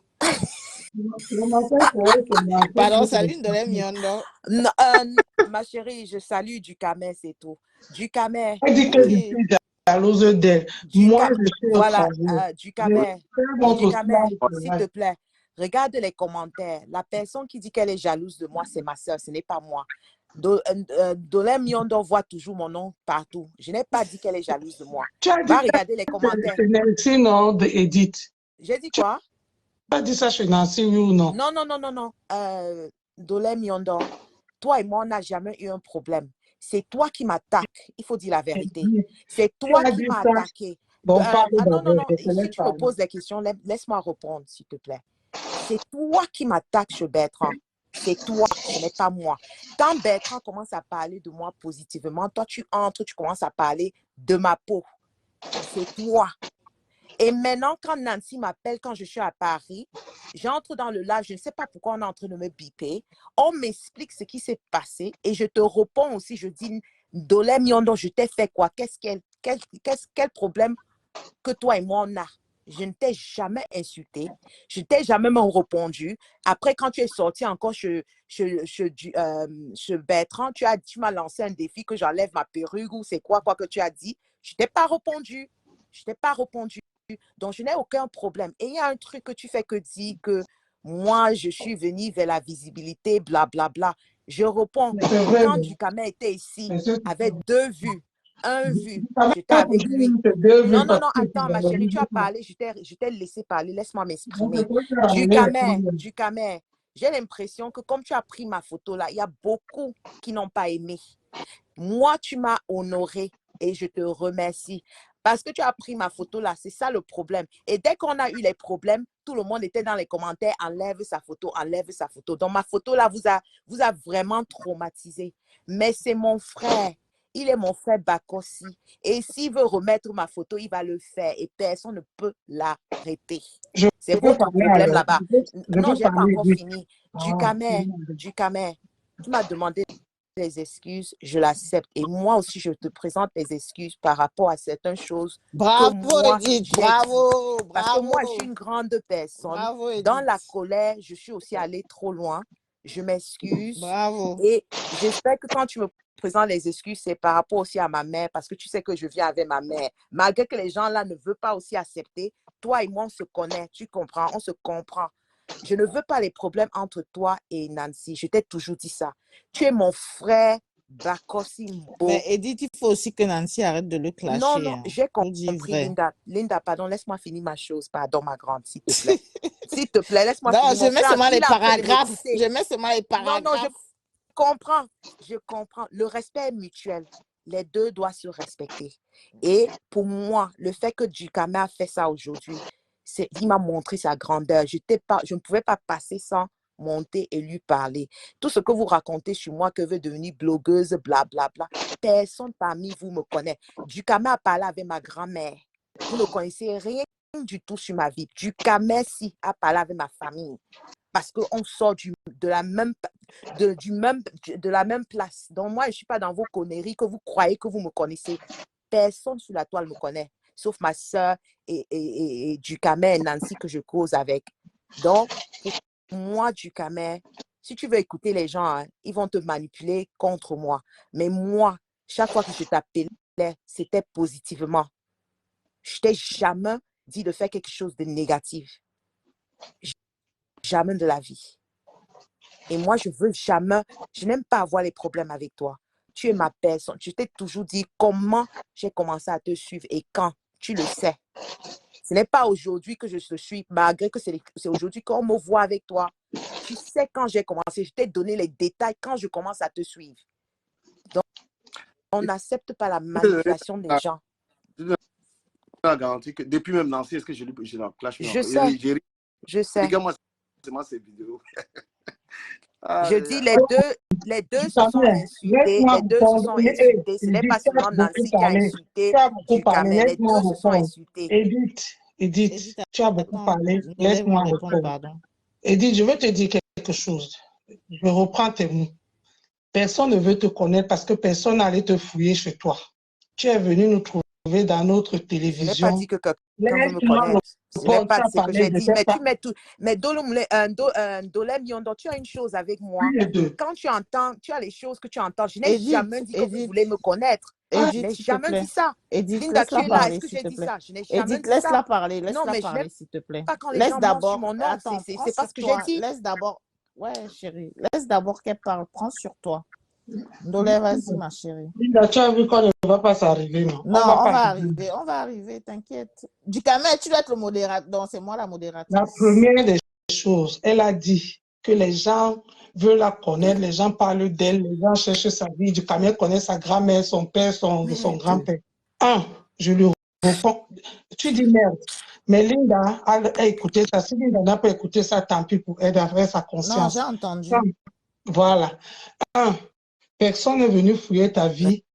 Pardon, salut Dolé Miondo. Non, ma chérie, je salue Ducamel, c'est tout. Ducamel. Elle dit que je suis jalouse d'elle. Moi, je suis au Voilà, travail. Ducamel. Votre Ducamel, stage, s'il te plaît, regarde les commentaires. La personne qui dit qu'elle est jalouse de moi, c'est ma soeur, ce n'est pas moi. Dolé Miondo voit toujours mon nom partout. Je n'ai pas dit qu'elle est jalouse de moi. Tu as dit Va regarder les commentaires. c'est Nancy, non, de Edith. J'ai dit quoi? Tu as dit ça chez Nancy, oui ou non? Non. Dolé Miondo, toi et moi, on n'a jamais eu un problème. C'est toi qui m'attaques. Il faut dire la vérité. C'est toi qui m'as attaqué. Bon, non. Si tu me poses des questions, laisse-moi répondre, s'il te plaît. C'est toi qui m'attaques chez Bertrand. C'est toi, ce n'est pas moi. Quand Bertrand commence à parler de moi positivement, toi, tu entres, tu commences à parler de ma peau. C'est toi. Et maintenant, quand Nancy m'appelle, quand je suis à Paris, j'entre dans le live, je ne sais pas pourquoi on est en train de me biper. On m'explique ce qui s'est passé et je te réponds aussi. Je dis, Dolé Miondo, je t'ai fait quoi? Quel problème que toi et moi on a? Je ne t'ai jamais insulté. Je ne t'ai jamais même répondu. Après, quand tu es sorti encore chez Bertrand, tu m'as lancé un défi que j'enlève ma perruque ou c'est quoi que tu as dit. Je ne t'ai pas répondu. Je t'ai pas répondu. Donc, je n'ai aucun problème. Et il y a un truc que tu fais que dire que moi, je suis venue vers la visibilité, blablabla. Je réponds, quand Ducamel était ici, avec 2 vues, 1 vue, j'étais avec lui. Non, attends, ma chérie, tu as parlé, je t'ai laissé parler, laisse-moi m'exprimer. Ducamel, j'ai l'impression que comme tu as pris ma photo là, il y a beaucoup qui n'ont pas aimé. Moi, tu m'as honoré et je te remercie. Parce que tu as pris ma photo là, c'est ça le problème. Et dès qu'on a eu les problèmes, tout le monde était dans les commentaires, enlève sa photo, enlève sa photo. Donc ma photo là vous a vraiment traumatisé. Mais c'est mon frère. Il est mon frère Bakossi. Et s'il veut remettre ma photo, il va le faire. Et personne ne peut l'arrêter. C'est votre problème là-bas. Non, je n'ai pas encore fini. Ducamel, tu m'as demandé les excuses, je l'accepte. Et moi aussi, je te présente les excuses par rapport à certaines choses. Bravo, Edith. Bravo. Parce que moi, je suis une grande personne. Bravo, Edith. Dans la colère, je suis aussi allée trop loin. Je m'excuse. Bravo. Et j'espère que quand tu me présentes les excuses, c'est par rapport aussi à ma mère, parce que tu sais que je viens avec ma mère. Malgré que les gens là ne veulent pas aussi accepter, toi et moi, on se connaît, tu comprends, on se comprend. Je ne veux pas les problèmes entre toi et Nancy. Je t'ai toujours dit ça. Tu es mon frère Bakossi Mbo. Mais Edith, il faut aussi que Nancy arrête de le Non, clasher. non, Hein. j'ai Faut dire compris, vrai. Linda. Linda, pardon, laisse-moi finir ma chose. Pardon, ma grande, s'il te plaît. S'il te plaît, laisse-moi Non, finir. je Mon mets frère, seulement les il est en train de paragraphes. m'écouter. Je mets seulement les Non, non, je paragraphes. comprends. Je comprends. Le respect est mutuel. Les deux doivent se respecter. Et pour moi, le fait que Dukame a fait ça aujourd'hui, il m'a montré sa grandeur. Je ne pouvais pas passer sans monter et lui parler. Tout ce que vous racontez sur moi, que veut devenir blogueuse, blablabla, personne parmi vous me connaît. Dukame a parlé avec ma grand-mère. Vous ne connaissez rien du tout sur ma vie. Dukame a parlé avec ma famille. Parce qu'on sort de la même place. Donc, moi, je ne suis pas dans vos conneries que vous croyez que vous me connaissez. Personne sur la toile me connaît, sauf ma soeur et Dukame et Nancy que je cause avec. Donc, pour moi, Dukame, si tu veux écouter les gens, hein, ils vont te manipuler contre moi. Mais moi, chaque fois que je t'appelais, c'était positivement. Je t'ai jamais dit de faire quelque chose de négatif. Jamais de la vie. Et moi, je n'aime pas avoir les problèmes avec toi. Tu es ma personne. Je t'ai toujours dit comment j'ai commencé à te suivre et quand. Tu le sais. Ce n'est pas aujourd'hui que je te suis, malgré que c'est aujourd'hui qu'on me voit avec toi. Tu sais quand j'ai commencé. Je t'ai donné les détails quand je commence à te suivre. Donc, on n'accepte pas la manipulation des gens. Je te garantis que depuis même Nancy, est-ce que je la clash? Je sais. Je sais. Regarde-moi ces vidéos. Je dis les deux se sont insultés. Les deux se sont insultés. Ce n'est pas seulement Nancy qui a insulté Dukame. Les deux se sont insultés. Edith, tu as beaucoup parlé. Je voulais Laisse-moi vous répondre, répondre. pardon. Edith, je veux te dire quelque chose. Je reprends tes mots. Personne ne veut te connaître parce que personne n'allait te fouiller chez toi. Tu es venu nous trouver dans notre télévision. Je n'ai pas dit que quelqu'un veut me connaître. Ce n'est pas ce que j'ai dit. Mais tu mets tout. Mais Dolem Yondo, tu as une chose avec moi. Quand tu entends, tu as les choses que tu entends. Je n'ai jamais dit que vous voulez me connaître. Je n'ai jamais dit ça. Edith, Linda, tu laisse-la es là. parler, Est-ce que s'il j'ai te dit plaît. ça? Je n'ai jamais Edith, dit ça. laisse-la parler, Non, mais je parler, n'aime s'il te plaît. pas quand les Laisse gens mentent d'abord. sur mon nom. Attends, C'est pas ce que j'ai dit. Laisse d'abord. Ouais, chérie. Laisse d'abord qu'elle parle. Prends sur toi. Dolé, vas-y, ma chérie. Linda, tu as vu qu'on ne va pas s'arriver, non? Non, on va arriver, t'inquiète. Dukame, tu dois être le modérateur. Non, c'est moi la modératrice. La première des choses, elle a dit que les gens veulent la connaître, les gens parlent d'elle, les gens cherchent sa vie. Dukame connaît sa grand-mère, son père, son grand-père. Je lui réponds, tu dis merde. Mais Linda a écouté ça. Si Linda n'a pas écouté ça, tant pis pour elle d'avoir sa conscience. Non, j'ai entendu. Voilà. Personne n'est venu fouiller ta vie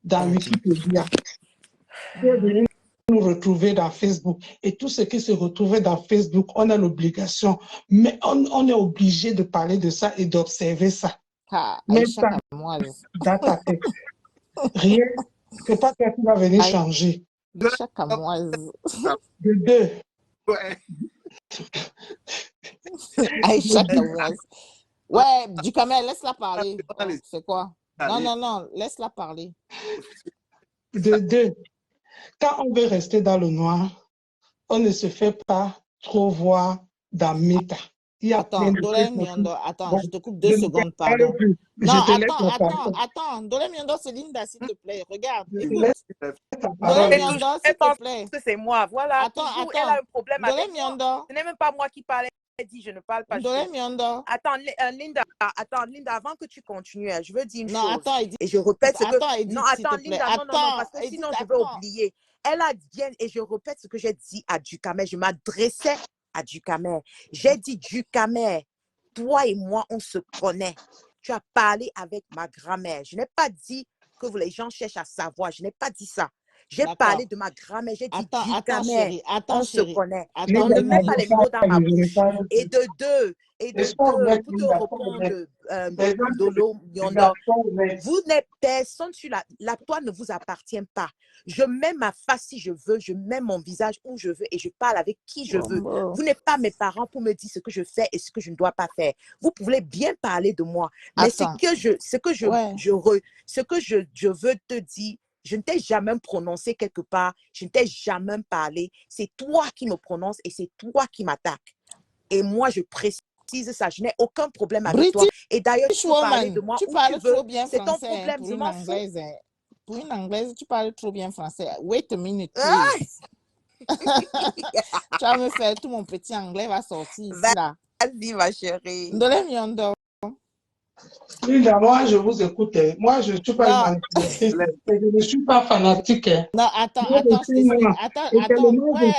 dans Wikipédia. Tu es venu nous retrouver dans Facebook. Et tout ce qui se retrouvait dans Facebook, on a l'obligation, mais on est obligé de parler de ça et d'observer ça. Même pas dans ta tête. Rien que pas que tu vas venir changer. De deux. Ouais, Dukame, laisse-la parler. C'est quoi? Non, laisse-la parler. De deux. Quand on veut rester dans le noir, on ne se fait pas trop voir dans Meta. Attends, Dolem Yondo, attends, je te coupe 2 secondes, pardon. Non, attends, Dolem Yondo, c'est Linda, s'il te plaît, regarde, écoute. Dolem Yondo, s'il te plaît. Que c'est moi, voilà. Attends, elle a un problème avec moi. Ce n'est même pas moi qui parlais. Elle dit, je ne parle pas. Dolem Yondo. Attends, Linda, avant que tu continues, je veux dire une chose. Attends, et je répète ce que... Edith, non, attends, Linda, non, parce que sinon je vais oublier. Elle a bien, et je répète ce que j'ai dit à Dukame, je m'adressais à Dukame. J'ai dit, Dukame, toi et moi, on se connaît. Tu as parlé avec ma grand-mère. Je n'ai pas dit que les gens cherchent à savoir. Je n'ai pas dit ça. J'ai parlé de ma grand-mère. J'ai dit, Dukame, on se connaît. On ne met pas les mots dans ma bouche. Et de deux, pour te répondre, Dolo Yondo, vous n'êtes personne sur la toile ne vous appartient pas. Je mets ma face si je veux, je mets mon visage où je veux et je parle avec qui je veux. Vous n'êtes pas mes parents pour me dire ce que je fais et ce que je ne dois pas faire. Vous pouvez bien parler de moi, mais ce que je veux te dire, je ne t'ai jamais prononcé quelque part, je ne t'ai jamais parlé. C'est toi qui me prononces et c'est toi qui m'attaques. Et moi, je précise ça, je n'ai aucun problème avec toi. British Et d'ailleurs, tu peux parler de woman, moi tu où tu parles veux. trop bien C'est ton français problème, pour je une m'en fous. anglaise. Pour une anglaise, tu parles trop bien français. Wait a minute, Ah, please. Tu vas me faire tout mon petit anglais va sortir ici, là. vas-y, ma chérie. Ndole Miondo. Linda, moi, je vous écoute. Moi, je ne suis pas une Non, manipulatrice. Et je ne suis pas fanatique. non, attends, Moi, je attends, je suis t'explique. moi. Attends, Et attends. tellement Ouais,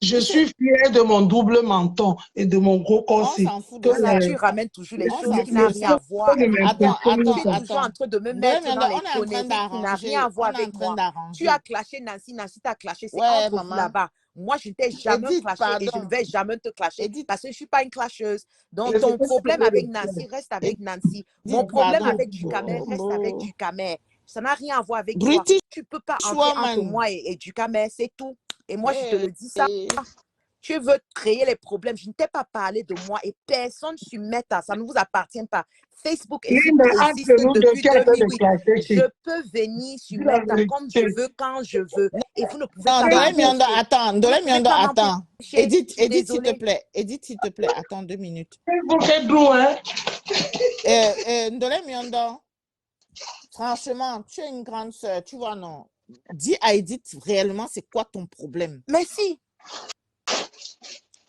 je tu sais, suis fière de mon double menton et de mon gros on corset. s'en fout Que de Voilà, ça. tu ramènes toujours les On choses s'en qui fout n'ont de rien à ça. voir ne avec moi. Attends, m'impressionne attends, Tu es pas. toujours en attends. train de me Ndole mettre Miondo, dans les on est en train conneries qui n'ont rien à d'arranger. voir On est en avec train moi. Tu as d'arranger. clashé Nancy, Nancy t'a clashé. C'est Ouais, entre vous maman. là-bas. Moi, je ne t'ai jamais Edith, clashé et je ne pardon. vais jamais te clasher Edith, parce que je ne suis pas une clasheuse. Donc, Et c'est ton que problème je avec le Nancy fais. reste avec Nancy. Mon Edith, problème pardon. avec Ducamer reste avec Ducamer. Ça n'a rien à voir avec toi. British Tu ne peux pas entrer entre woman. moi et Ducamer, c'est tout. Et moi, je te Hey, le dis ça. hey. Tu veux créer les problèmes. Je ne t'ai pas parlé de moi et personne sur Meta. Ça ne vous appartient pas. Facebook Linda, existe entre nous deux, depuis qui a fait de 2008. classer Je qui? peux venir sur Dis la Meta comme je vérité. veux, quand je veux. Et vous ne pouvez Non, pas Ndole Miondo, m'empêcher. attends. Vous ne Ndole pouvez Miondo, pas attends. m'empêcher. Je Edith, suis Edith, s'il te désolée. plaît. Edith, s'il te plaît. Attends 2 minutes. Vous faites d'où, hein? Ndole Miondo, franchement, tu es une grande sœur, tu vois, non. Dis à Edith réellement c'est quoi ton problème. Merci.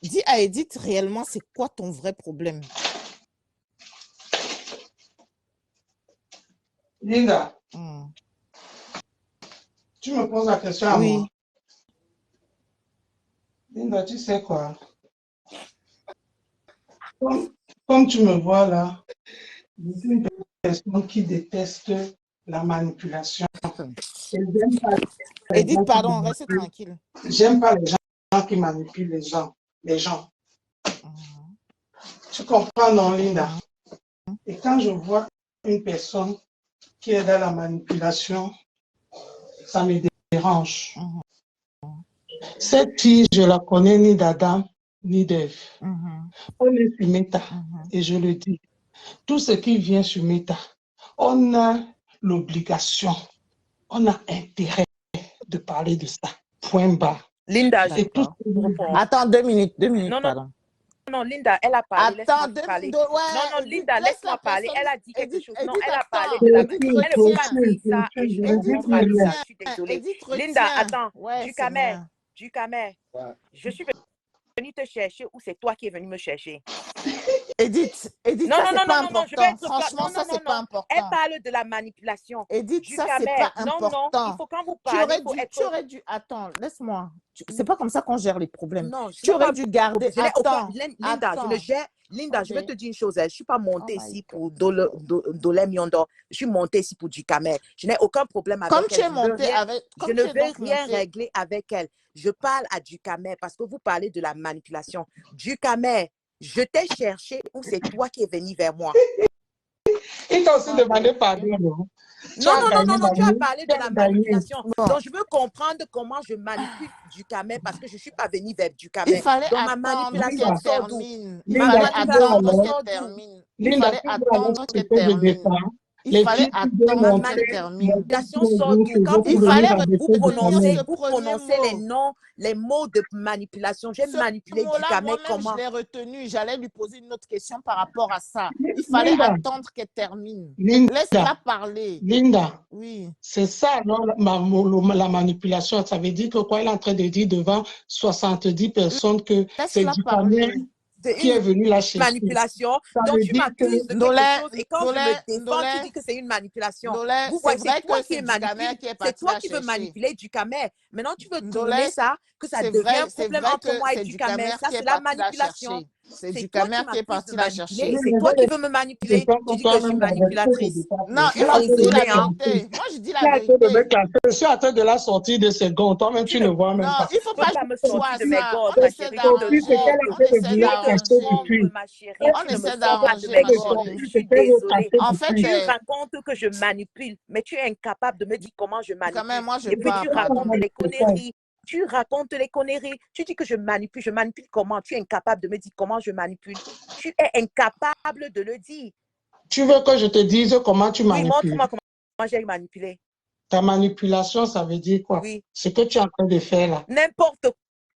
Dis à Edith réellement c'est quoi ton vrai problème. Linda, Hmm. tu me poses la question à Oui. moi. Linda, tu sais quoi? Comme tu me vois là, je suis une personne qui déteste la manipulation. Et j'aime pas les Edith, gens qui pardon, manipulent. reste tranquille. J'aime pas les gens qui manipulent les gens. Mhm. Tu comprends, non, Linda? Et quand je vois une personne qui est dans la manipulation, ça me dérange. Mhm. Cette fille, je la connais ni d'Adam ni d'Ève. Mhm. On est sur Meta, Mhm. et je le dis. Tout ce qui vient sur Meta, on a l'obligation, on a intérêt de parler de ça. Point barre. Linda, Et tout D'accord. ce que vous dites, Attends 2 minutes, non, pardon. non, Linda, elle a parlé. Attends Laisse-moi 2 parler. minutes. Ouais, Non, non, Edith, Linda, laisse laisse-moi la parler. personne. Elle a dit quelque Edith, chose. Non, Edith, elle a parlé attends. de la... Edith, Elle ne peut pas retiens. dire ça et je vais Edith, répondre à Linda. Je retiens. suis désolée. Edith, Linda, retiens. attends. Ouais, Ducamer, Seigneur. je suis venue te chercher ou c'est toi qui es venu me chercher? Edith, Non, ça non, c'est non, pas non, non, non, je vais important. être claire. Franchement, Non, ça non, non, c'est pas non. Elle important. parle de la manipulation. Edith, ça c'est Ducamer, pas non, non, il important. faut quand vous Tu parlez, aurais il faut dû, être... attends, laisse-moi. C'est pas comme ça qu'on gère les problèmes. Non, ce Tu n'est pas aurais dû garder, je n'ai aucun... attends, Linda, je ne attends. gère... Linda, je vais Ok. te dire une chose. Je ne suis pas Oh montée my ici God. pour Dolem Miondo. Je suis montée ici pour Ducamer. Je n'ai aucun problème Comme avec tu elle. es monté avec, Je comme ne tu es veux donc rien monté, régler avec elle. Je parle à Ducamer parce que vous parlez de la manipulation. Ducamer, je t'ai cherché ou c'est toi qui es venu vers moi? il t'a aussi Ah, demandé ok. pardon. Non? Tu Non, as non, non, gagné non, non, la tu as nuit, parlé tu de as la gagné. manipulation. Bon, Donc, je veux comprendre comment je manipule Ducamer parce que je ne suis pas venue vers il Ducamer. fallait Donc, ma attendre manipulation qu'elle Linda, sort d'où? termine. Il Ma Linda, fallait tu veux manipulation attendre alors, qu'elle sort d'où? termine. Il Linda, fallait tu veux alors attendre ce qu'elle que je termine. défends. Il Les fallait filles qui veulent attendre Ma qu'elle monter, termine. monter manipulation sur les sort d'où? Quand chevaux Il pour fallait venir vous abaisser du retenir camion. ce premier prononcez mot. les mots de manipulation. J'ai Ce manipulé mot-là, Ducamer moi-même, je comment? l'ai retenu. J'allais lui poser une autre question par rapport à ça. Il fallait Linda, attendre qu'elle termine. Linda, Laisse-la parler. Linda, Oui. c'est ça alors, la manipulation. Ça veut dire que quoi, il est en train de dire devant 70 personnes que c'est Laisse-la du parler. C'est qui est une venu la chercher. manipulation. Ça Donc, veut tu dire que m'accuses de Ndolé, quelque chose et quand je me Ndolé, défends, tu Ndolé, dis que c'est une manipulation. Ndolé, Vous c'est voyez, c'est vrai toi que qui c'est Ducamer manipule, qui est c'est parti toi la qui veux chercher. manipuler Ducamer. Maintenant, tu veux tourner Ndolé, ça, que ça c'est devient un c'est problème vrai entre que moi et c'est Ducamer. Ducamer Ça, qui est c'est la parti la manipulation. chercher. C'est C'est toi Ducamer qui qui est m'accuses de parti la manipuler et chercher. c'est toi qui veux me je manipuler. pense Tu que dis que je suis toi-même, dans le truc, je manipulatrice. dépasse. Non, Je il suis faut Là, dire la désolée, hein. vérité. Moi, je dis tu la es en train de me vérité. classer. Je suis en train de la sortir de ses gants. Toi-même, Tu tu ne ne vois même Non, pas. il faut peux pas pas me jouer sortir à de mes ça. gordes, On ma essaie chérie. Tu te Sortir ce qu'elle d'arranger. est en trompes. train On de essaie vouloir Tu te cacher d'arranger. depuis. trompes, ma chérie. Elle On Tu ne me essaie sors pas de d'arranger, mes ma veut gordes. chérie. Je sortir ce suis qu'elle veut désolée. cacher En fait, depuis. Tu racontes que je manipule, mais tu es incapable de me dire comment je quand même, manipule. moi, je Et puis pars, tu pardon. racontes les conneries. Tu racontes les conneries. Tu dis que je manipule. Je manipule comment? Tu es incapable de me dire comment je manipule. Tu es incapable de le dire. Tu veux que je te dise comment tu Oui, manipules? montre-moi comment j'ai manipulé. Ta manipulation, ça veut dire quoi? Oui. Ce que tu es en train de faire là. N'importe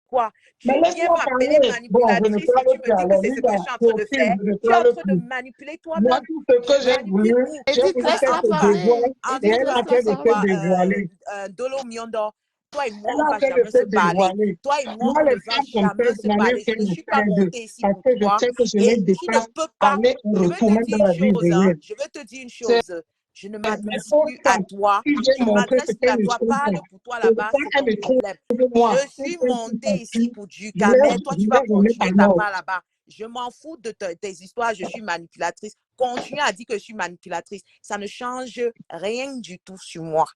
quoi? Tu Mais viens laisse-moi m'appeler parler. Bon, je ne manipulatrice parle et tu me plus dis que alors. c'est ce que je Linda, suis en c'est train de ok, faire. je ne Tu es en parle train de plus. manipuler Moi, toi-même. tout ce Tu que j'ai voulu, manipules où? j'ai Edith, voulu laisse-la qu'elle se parler. dévoile et Edith, elle a laisse-la fait de Entre se toi, parler. dévoiler. Dolo Miondo, toi et moi, Elle on a va fait de jamais se se parler. dévoiler. Toi et moi, Moi, on les ne va femmes comme ça, jamais de se manière parler. Je qu'elles ne me suis pas plaident, montée ici parce pour que je toi sais que je et ne tu ne dépasse peux pas. aller et Je vais te retour, même dire dans une la vie chose, hein. réelle. Je vais te dire une C'est chose. Je ne les m'adresse autres plus à femmes toi. qui j'ai Je ne montré ce m'adresse plus qu'elles à ne toi. sont pas. Parle pour toi Et là-bas, quand c'est elles ton me trouvent problème. moi, Je tout suis petit montée à ici petit, pour du je les, camel. Toi, je tu vas les remets continuer en ta ordre. part là-bas. Je m'en fous de tes histoires. Je suis manipulatrice. Continue à dire que je suis manipulatrice. Ça ne change rien du tout sur moi.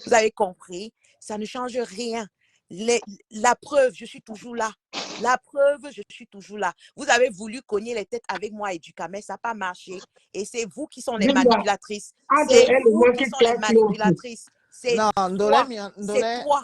Vous avez compris? Ça ne change rien. La preuve, je suis toujours là. La preuve, je suis toujours là. Vous avez voulu cogner les têtes avec moi et du camel, ça n'a pas marché. Et c'est vous qui sont les Linda, manipulatrices. entre C'est elle et vous moi qui qui sont les classe l'autre. manipulatrices. C'est Non, toi. C'est toi.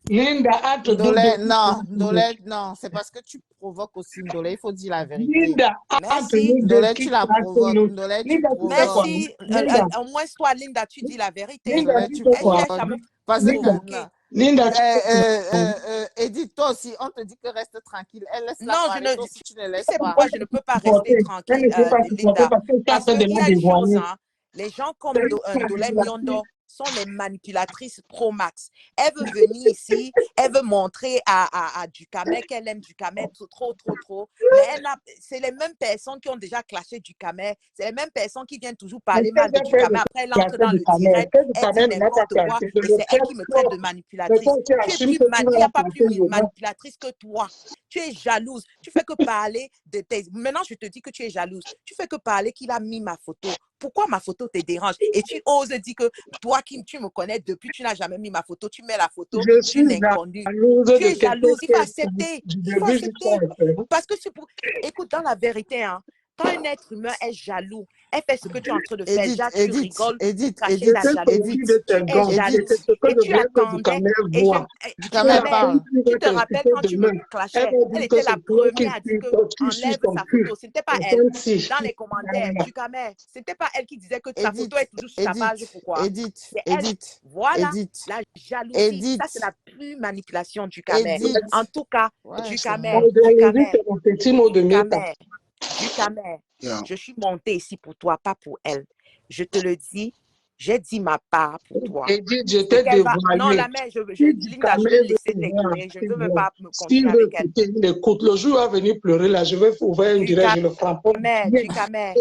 Linda, entre deux Ndolé, qui non, classe l'autre. Ndolé, non, c'est parce que tu provoques aussi Ndolé, il faut dire la vérité. Linda, entre Merci. nous deux Ndolé, qui tu la classe provoques. l'autre. Ndolé, tu Linda, tu sais quoi? provoques. Merci. Linda, Au moins, toi, Linda, tu dis la vérité. Linda, Ndolé, tu tu sais Elle quoi? cherche à me provoques. Parce que, Linda, provoquer. Linda, tu sais quoi? Edith, toi aussi, on te dit que reste tranquille. Elle laisse la Non, parler, toi aussi, tu ne tu laisses sais pas. pourquoi je ne peux pas rester supporter. Elle tranquille, ne peut pas supporter Linda? parce qu'elle est en Parce train de qu'il y la a une chose, dévoiler. hein, les gens C'est comme une Ndolé manipulatrice. Miondo sont les manipulatrices pro max. Elle veut venir ici, elle veut montrer à Ducamel qu'elle aime Ducamel trop. Mais c'est les mêmes personnes qui ont déjà clashé Ducamel. C'est les mêmes personnes qui viennent toujours Mais parler mal qu'est-ce de qu'elle fait Ducamel. de Après, elle entre classer dans du le Cameroun? direct, Qu'est-ce que elle dit Cameroun ne m'a pas n'importe quoi classé? Je et le c'est elle qui me traite de classe. Mais manipulatrice. quand tu Tu es assumes plus que tu il vas n'y la a pas plus classer, je vais. manipulatrice que toi. Tu es jalouse. Tu fais que parler de tes. Maintenant, je te dis que tu es jalouse. Tu fais que parler qu'il a mis ma photo. Pourquoi ma photo te dérange? Et tu oses dire que toi qui tu me connais depuis, tu n'as jamais mis ma photo. Tu mets la photo Je suis d'une inconnue. jalouse Tu de es quelqu'un jalouse. Il qui faut est accepter. du Il faut début jusqu'à accepter. la fin. Parce que écoute, dans la vérité, hein, quand un être humain est jaloux, elle fait ce que tu es en train de faire. Edith, Déjà, tu rigoles pour Edith, cacher Edith, ta C'est jalousie. sorti de Edith, Tu tes es gants. Et jalouse. c'est Edith, ce que Et je tu voulais que du attendais. Cameroun Et voit. du Tu la camel Ducamel, parle. tu tu vas te rappelles t'expliquer quand tu me demain. Elle clashais, va elle dire que était c'est la toi qui première à dire suis, que qui suis enlève ton sa cul. photo. Ce n'était pas Et elle. comme si. Dans les commentaires, Voilà. Ducamel, ce n'était pas elle qui disait que ta photo Edith, est toujours sur ta page. Pourquoi? C'est elle. Edith, Voilà, Edith, la jalousie. Ça, c'est Edith, la plus manipulation du Ducamel. En Edith. tout cas, Ouais, c'est Ducamel, moi. Allez-y, c'est mon petit mot de Mieta. Ducamel, Yeah. je suis montée ici pour toi, pas pour elle. Je te le dis, j'ai dit ma part pour toi. Et dit, je Ce t'ai qu'elle va. Non, dévoilé. la mère, Si Linda, je vais Ducamel laisser veut voir, t'écouter. Je ne veux même pas me s'il continuer veut avec elle. écouter, il écoute. Le jour où il va venir pleurer, là, je vais ouvrir une direct, je le frappe. Ducamel.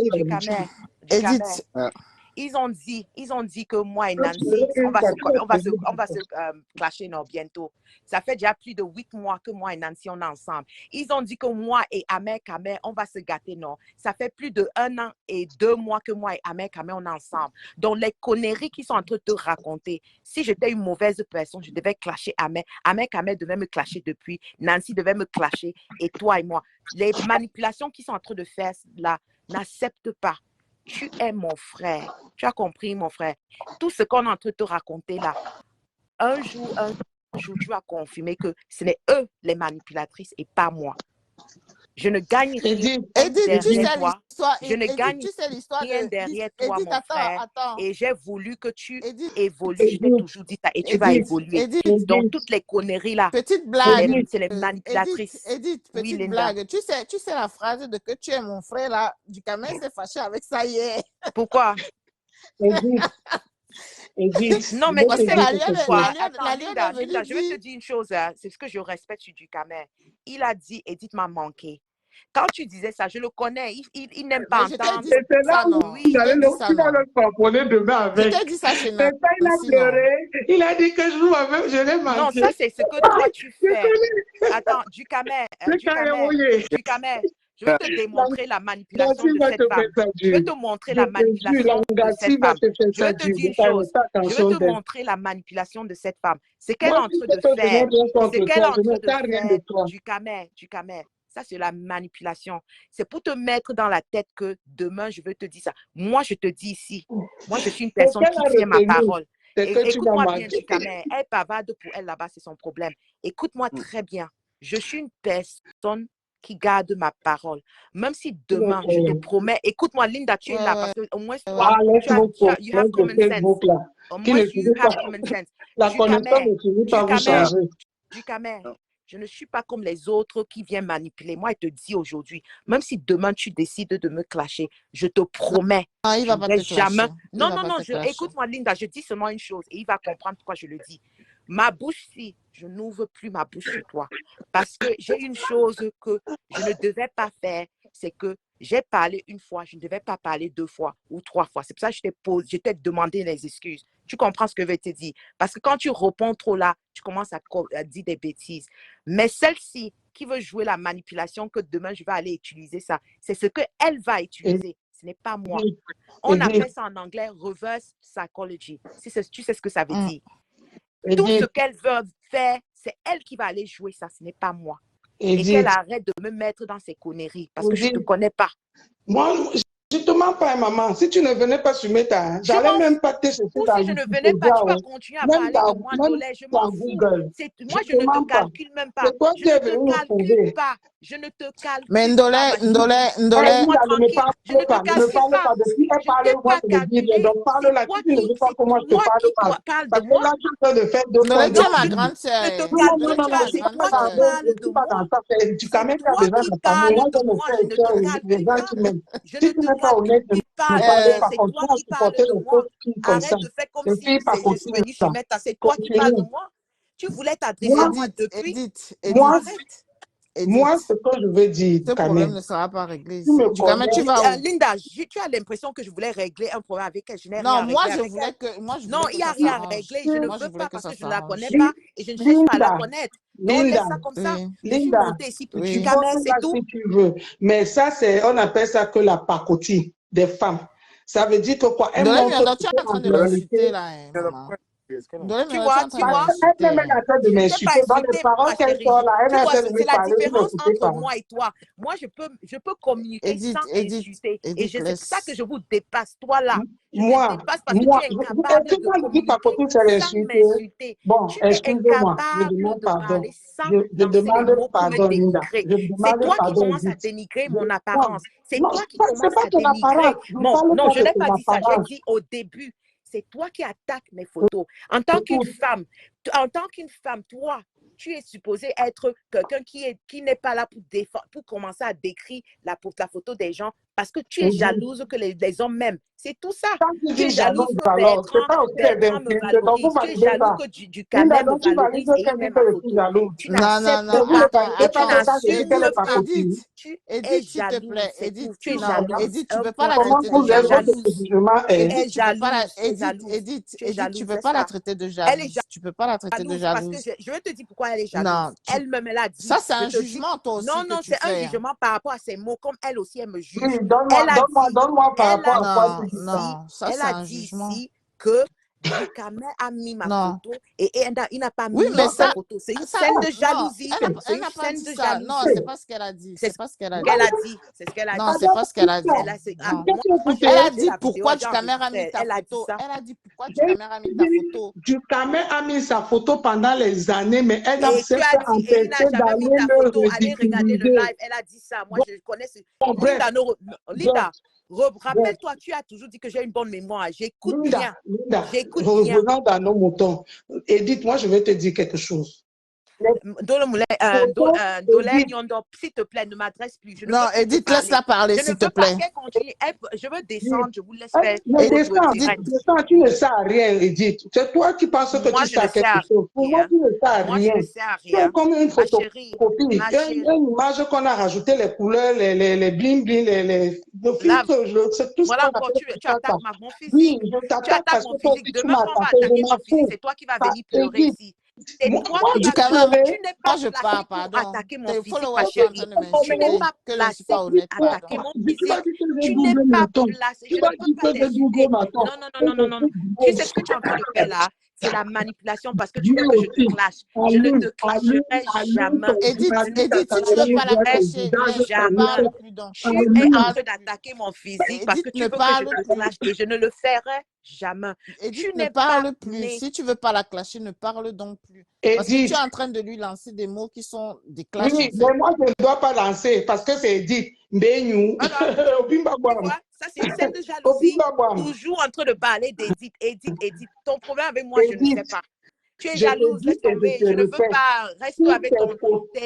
Edith, Yeah. Ils ont dit que moi et Quand tu Nancy, verras on une va fois, se, tu vas payer on va beaucoup. se clasher non, bientôt. Ça fait déjà plus de 8 mois que moi et Nancy, on est ensemble. Ils ont dit que moi et Ahmed Kamer, on va se gâter, non. Ça fait plus de 1 an et 2 mois que moi et Ahmed Kamer, on est ensemble. Donc, les conneries qu'ils sont en train de te raconter, si j'étais une mauvaise personne, je devais clasher Ahmed. Ahmed Kamer devait me clasher depuis. Nancy devait me clasher. Et toi et moi. Les manipulations qu'ils sont en train de faire là, n'acceptent pas. Tu es mon frère. Tu as compris, mon frère. Tout ce qu'on est en train de te raconter là, un jour, tu vas confirmer que ce n'est eux les manipulatrices et pas moi. Je ne gagne rien Edith, tu sais derrière toi. l'histoire. Je ne gagne Tu sais l'histoire rien de. derrière toi, Edith, mon frère. attends. Et j'ai voulu que tu Edith, évolues. Je t'ai toujours dit ça et tu vas évoluer. Edith, Donc, toutes les conneries là, petite blague. c'est les manipulatrices. Edith, Oui, petite Linda. blague. Tu sais la phrase de que tu es mon frère là, du Cameroun s'est fâché avec ça hier. Pourquoi? Edith, Non, mais tu sais pourquoi? La Attends, Linda, je vais te dire. dire une chose. Hein, c'est ce que je respecte sur Ducamel. Il a dit, Edith m'a manqué. Quand tu disais ça, je le connais. Il n'aime pas entendre. Et c'est là où Oui. tu vas le tamponner demain avec. Je t'ai dit ça chez Mais ça, il a pleuré. Il a dit que je joue avec, je l'ai manqué. Non, ça, c'est ce que toi, tu fais. Attends, Ducamel, je vais te démontrer la manipulation de cette femme. Je vais te montrer la manipulation de cette femme. Je vais te dire une chose. Je vais te montrer la manipulation de cette femme. Ce qu'elle est en train de faire. Ce qu'elle est en train de faire. Ducamel. Ça, c'est la manipulation. C'est pour te mettre dans la tête que demain, je vais te dire ça. Moi, je te dis ici. Moi, je suis une personne qui tient ma parole. Écoute-moi bien, Ducamel. Elle bavarde pour elle là-bas, c'est son problème. Écoute-moi très bien. Je suis une personne qui garde ma parole. Même si demain, je te promets, écoute-moi, Linda, tu es là parce qu'au moins, toi, you have common sense. Au moins, you have common sense. La connaissance ne finit pas vous changer. Ducamel, Je ne suis pas comme les autres qui viennent manipuler. Moi, je te dis aujourd'hui, même si demain tu décides de me clasher, je te promets, Non, il je va ne pas vais te jamais. clasher. Il Non, va non, pas non, te clasher. écoute-moi, Linda, je dis seulement une chose et il va comprendre pourquoi je le dis. Ma bouche, si je n'ouvre plus ma bouche sur toi, parce que j'ai une chose que je ne devais pas faire, c'est que j'ai parlé une fois, je ne devais pas parler 2 fois ou 3 fois. C'est pour ça que je t'ai demandé les excuses. Tu comprends ce que je vais te dire? Parce que quand tu réponds trop là, tu commences à dire des bêtises. Mais celle-ci qui veut jouer la manipulation que demain je vais aller utiliser ça, c'est ce qu'elle va utiliser. Ce n'est pas moi. On appelle ça en anglais reverse psychology. Tu sais ce que ça veut dire. Tout ce qu'elle veut faire, c'est elle qui va aller jouer ça, ce n'est pas moi. Et qu'elle arrête de me mettre dans ses conneries parce que je ne te connais pas. Moi, je ne te mens pas, maman. Si tu ne venais pas sur Meta, j'allais même pas te chercher dans si je ne venais pas, tu vas continuer à parler de moi, Ndolé. Je m'en fous. Moi, je ne te calcule même pas. Je ne te calcule pas. Je ne te calcule pas. Mais Ndolé, laisse-moi tranquille. Je ne te calcule pas. Je ne t'ai pas calculé. C'est toi qui parles de moi. Ndolé, tu es ma grande sœur. Je ne te calcule pas. C'est toi qui parles de moi. C'est toi qui parles de moi. Je ne te calcule pas. Je ne te calcule pas. C'est toi qui parles de moi. Arrête de faire comme si je suis venue chez Meta. C'est toi qui parles de moi. Tu voulais t'adresser à moi depuis. Moi, ce que je veux dire, ce problème ne sera pas réglé ici. Linda, tu as l'impression que je voulais régler un problème avec elle. Je n'ai rien réglé. Non, il n'y a rien à régler. Je ne veux pas parce que je ne la connais pas et je ne cherche pas à la connaître. Donc, laisse ça comme ça. Je suis montée ici pour du camel, c'est tout. Si tu veux. Mais ça, on appelle ça que la pacotille des femmes. Ça veut dire que quoi? Tu es en train de m'insulter là. Tu vois, elle est en train de m'insulter dans les paroles qu'elle sort là. C'est la différence entre moi et toi. Moi, je peux communiquer sans insulter. Et c'est pour ça que je vous dépasse. Toi là, moi, dépasse parce que tu es incapable de communiquer sans m'insulter. Bon, tu es incapable de parler sans demande pardon, Linda. C'est toi qui commences à dénigrer mon apparence. C'est toi qui commences à dénigrer. Non, je n'ai pas dit ça. J'ai dit au début. C'est toi qui attaques mes photos. En tant qu'une femme, toi, tu es supposé être quelqu'un qui n'est pas là pour commencer à décrire la photo des gens parce que tu es jalouse que les hommes m'aiment. C'est tout ça. Tu es jalouse que Bertrand me valorise. Tu es jaloux que du Canet me valorise et il m'aime ma photo. Tu n'acceptes pas et tu n'assumes pas. Tu es jalouse. Tu es jalouse. Edith, tu ne peux pas la traiter de jalouse. Edith, tu ne peux pas la traiter de jalouse. Tu ne peux pas la traiter de jalouse. Je vais te dire pourquoi elle est jalouse. Elle-même, elle a dit. Ça, c'est un jugement, toi aussi. Non, c'est un jugement par rapport à ses mots, comme elle aussi, elle me juge. Donne-moi par rapport à quoi. Non, ça, c'est un jugement. Ici que Ducamel a mis ma photo et il n'a pas mis sa photo. C'est une scène de jalousie. Elle n'a pas dit ça. Non, c'est pas ce qu'elle a dit. C'est pas ce qu'elle a dit. C'est ce qu'elle a dit. Non, c'est pas ce qu'elle a dit. Elle a dit pourquoi Ducamel a mis ta photo. Elle a dit pourquoi Ducamel a mis ta photo. Ducamel a mis sa photo pendant les années, mais elle a fait empêcher d'aller regarder le live. Elle a dit ça. Moi, je connais. Linda, rappelle-toi, tu as toujours dit que j'ai une bonne mémoire. J'écoute bien. Revenons dans nos moutons. Edith, moi, je vais te dire quelque chose. Dolé Nyondo, s'il te plaît, ne m'adresse plus. Non, Edith, laisse-la parler, s'il te plaît. Je veux descendre, je vous laisse faire. Descends, tu ne sais rien, Edith. C'est toi qui penses que tu sais quelque chose. Pour moi, tu ne sais rien. C'est comme une photocopie. Une image qu'on a rajouté, les couleurs, les bling-bling, les filtres. C'est tout voilà encore, tu attaques mon physique. Tu attaques mon physique. Demain, on va attaquer mon physique. C'est toi qui vas venir pleurer ici. C'est toi qui vas pleurer. Tu n'es pas placé pour attaquer mon physique, ma chérie. Tu n'es pas placé pour attaquer mon physique. Tu n'es pas placé. Je ne peux pas t'insulter. Non. Tu sais ce que tu es en train de faire là? C'est la manipulation parce que tu veux que je te clash. Je ne te clasherai jamais. Edith, si tu ne veux pas la clasher, jamais. Tu es en train d'attaquer mon physique parce que tu veux que je te clash et je ne le ferai jamais. Edith, ne parle plus. Si tu ne veux pas la clasher, ne parle donc plus. Parce que tu es en train de lui lancer des mots qui sont des clashs. Oui, mais moi, je ne dois pas lancer parce que c'est Edith. Mbénou. Ça, c'est une scène de jalousie. Toujours en train de parler d'Edith. Ton problème avec moi, je ne sais pas. Tu es Je te jalouse, dis laisse et je tomber. te Je ne veux répète, pas. Reste-toi toutes avec tes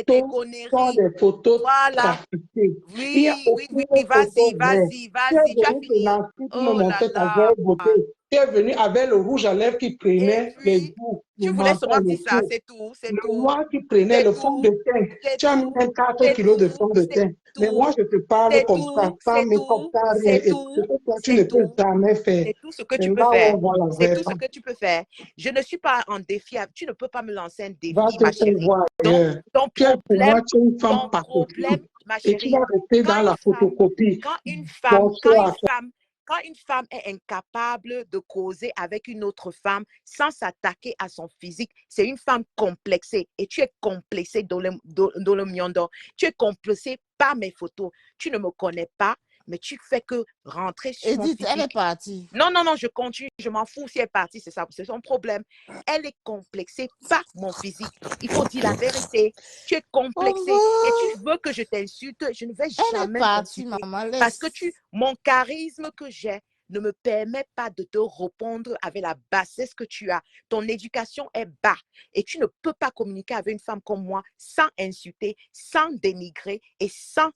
tes photos sont conneries. des photos Voilà. trafiquées. Il n'y a Oui, oui, aucune oui. photo Vas-y, vraie. vas-y, Tu es vas-y. Tu as venu chez fini. Nancy pour me Oh là montrer ta là. vraie beauté. Tu es venu avec le rouge à lèvres qui Et prenait les puis, joues, le tu voulais menton, seulement le dire ça. cou, C'est tout, c'est le tout, noir qui prenait c'est le fond de tout, teint. c'est Tu as mis tout, un 4 c'est kilos de tout, fond de c'est teint. Mais moi, tout, je te parle c'est comme ça, tout, sans c'est make-up, tout, sans rien. c'est Et ce tout, que toi, tu c'est ne peux tout. jamais faire. C'est tout ce que C'est tu peux là où faire. on voit la C'est vraie tout ce femme. que tu peux faire. Je ne suis pas en défi. Tu ne peux pas me lancer un Va défi, te ma faire chérie. voir Donc, ailleurs. Tu es pour moi, tu es une femme ton pas copine. problème, ma Et tu vas chérie, rester quand dans une la femme, photocopie. quand une femme, quand une Bonsoir. femme, quand une femme est incapable de causer avec une autre femme sans s'attaquer à son physique, c'est une femme complexée. Et tu es complexée dans le miondo. Tu es complexée par mes photos. Tu ne me connais pas, mais tu fais que rentrer sur mon Edith, elle est physique. partie. Non, non, non, je continue. Je m'en fous si elle est partie, c'est ça, c'est son problème. Elle est complexée par mon physique. Il faut dire la vérité. Tu es complexée et tu veux que je t'insulte. Je ne vais Elle est jamais partie, t'insulter maman. parce que Laisse. mon charisme que j'ai ne me permet pas de te répondre avec la bassesse que tu as. Ton éducation est bas et tu ne peux pas communiquer avec une femme comme moi sans insulter, sans dénigrer et sans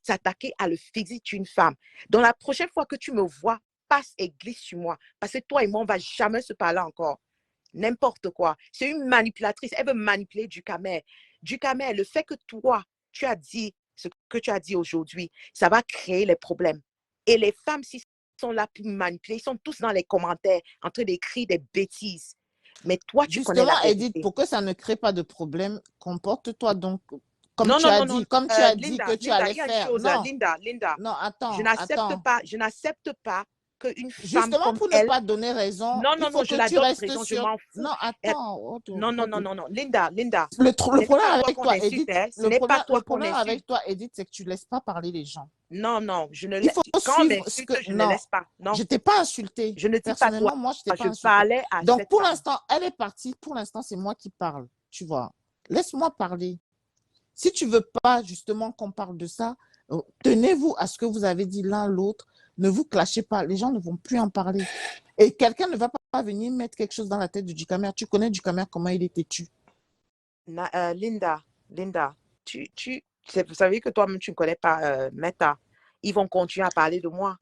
t'attaquer à le physique d'une femme. Donc, la prochaine fois que tu me vois, passe et glisse sur moi. Parce que toi et moi, on ne va jamais se parler encore. N'importe quoi. C'est une manipulatrice. Elle veut manipuler Ducamer. Ducamer, le fait que toi, tu as dit ce que tu as dit aujourd'hui, ça va créer les problèmes. Et les femmes, s'ils sont là pour manipuler, ils sont tous dans les commentaires en train d'écrire des bêtises. Mais toi, tu connais la Justement, vérité. Edith, pour que ça ne crée pas de problème, comporte-toi donc comme Non, tu non, as non, dit, non. comme tu as dit Linda, que tu Linda, allais il y a une faire. chose, Non, Linda. non, Je attends. n'accepte pas qu'une femme Justement, comme pour ne elle. pas donner raison, Non, il non, faut non, je que la tu donne restes raison, je sur. m'en fous. Non, attends. Non, non, non, non, non. Linda, Le ce n'est problème pas toi avec qu'on toi, insulte, Edith, hein. Ce n'est pas le toi qu'on problème avec insulte. toi, Edith, c'est que tu ne laisses pas parler les gens. Non, non, je ne Il faut quand on suivre ce que. m'insulte, je ne Non, laisse pas. Non, je ne t'ai pas insulté. je ne dis pas toi. Personnellement, moi, je ne t'ai pas Je insulté. parlais à Donc, cette pour femme. l'instant, elle est partie. Pour l'instant, c'est moi qui parle. Tu vois. Laisse-moi parler. Si tu ne veux pas, justement, qu'on parle de ça, tenez-vous à ce que vous avez dit l'un l'autre. Ne vous clashez pas. Les gens ne vont plus en parler. Et quelqu'un ne va pas venir mettre quelque chose dans la tête de Ducamer. Tu connais Ducamer, comment il est têtu. Linda, vous savez que toi-même, tu ne connais pas Meta. Ils vont continuer à parler de moi.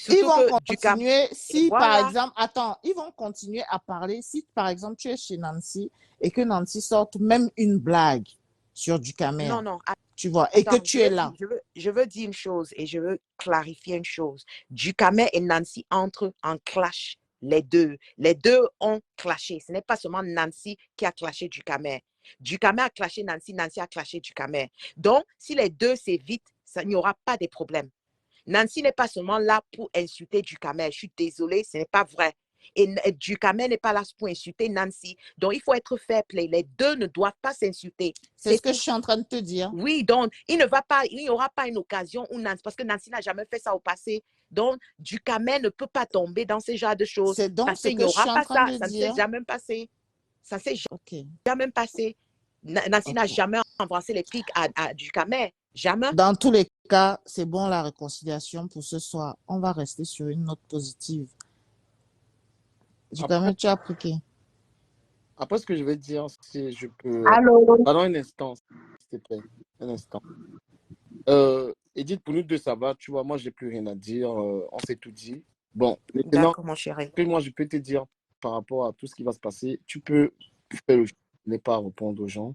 Ils Surtout vont que Ducamer. continuer, si par Voilà. exemple, attends, ils vont continuer à parler, si par exemple tu es chez Nancy et que Nancy sorte même une blague sur Ducamer, Non, non. tu vois, et que Attends, tu es là. je veux dire une chose et je veux clarifier une chose. Ducamer et Nancy entrent en clash. Les deux. Les deux ont clashé. Ce n'est pas seulement Nancy qui a clashé Ducamer. Ducamer a clashé Nancy, Nancy a clashé Ducamer. Donc, si les deux s'évitent, il n'y aura pas de problème. Nancy n'est pas seulement là pour insulter Ducamer. Je suis désolée, ce n'est pas vrai. Et Ducamer n'est pas là pour insulter Nancy. Donc, il faut être fair play. Les deux ne doivent pas s'insulter. C'est ce que je suis en train de te dire. Oui, donc, il n'y aura pas une occasion où Nancy, parce que Nancy n'a jamais fait ça au passé. Donc, Ducamer ne peut pas tomber dans ce genre de choses. C'est donc Parce ce qu'il que n'y je suis aura en pas train ça. de Ça ne s'est dire. jamais passé. Ça ne s'est Ok. jamais passé. Nancy n'a jamais embrassé les pics à Ducamer. Jamais. Dans tous les cas, c'est bon la réconciliation pour ce soir. On va rester sur une note positive. Ducamer, tu as appliqué. Après, ce que je vais dire, si je peux. Allô? Pardon un instant, s'il te plaît. Un instant. Edith, pour nous deux, ça va. Tu vois, moi, j'ai plus rien à dire. On s'est tout dit. Bon, maintenant, D'accord, mon chéri. que moi, je peux te dire par rapport à tout ce qui va se passer, tu peux faire le choix de ne pas répondre aux gens.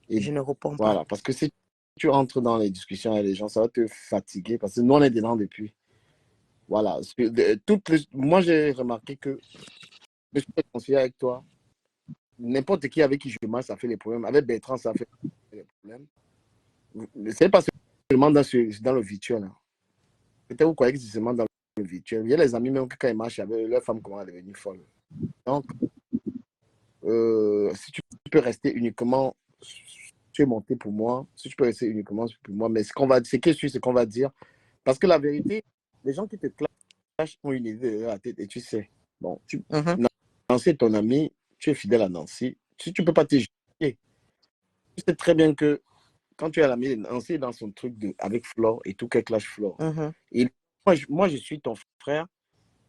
Et Je ne réponds pas. voilà, parce que si tu entres dans les discussions avec les gens, ça va te fatiguer parce que nous, on est dedans depuis. Voilà. Moi, j'ai remarqué que je suis réconcilié avec toi. N'importe qui avec qui je marche, ça fait des problèmes. Avec Bertrand, ça fait des problèmes. C'est pas seulement dans le virtuel. Hein. Peut-être vous croyez que c'est seulement dans le virtuel. Il y a les amis, même que quand ils marchent avec leur femme, comment elle est devenue folle. Donc, si tu peux rester uniquement, tu es monté pour moi, si tu peux rester uniquement pour moi, mais ce qu'on va dire, parce que la vérité, les gens qui te clashent ont une idée de la tête et tu sais, bon, Nancy est ton ami, tu es fidèle à Nancy, si tu ne peux pas te justifier, tu sais très bien que quand tu es à l'ami de Nancy dans son truc avec Flore et tout, qu'elle clash Flore. Et moi, je suis ton frère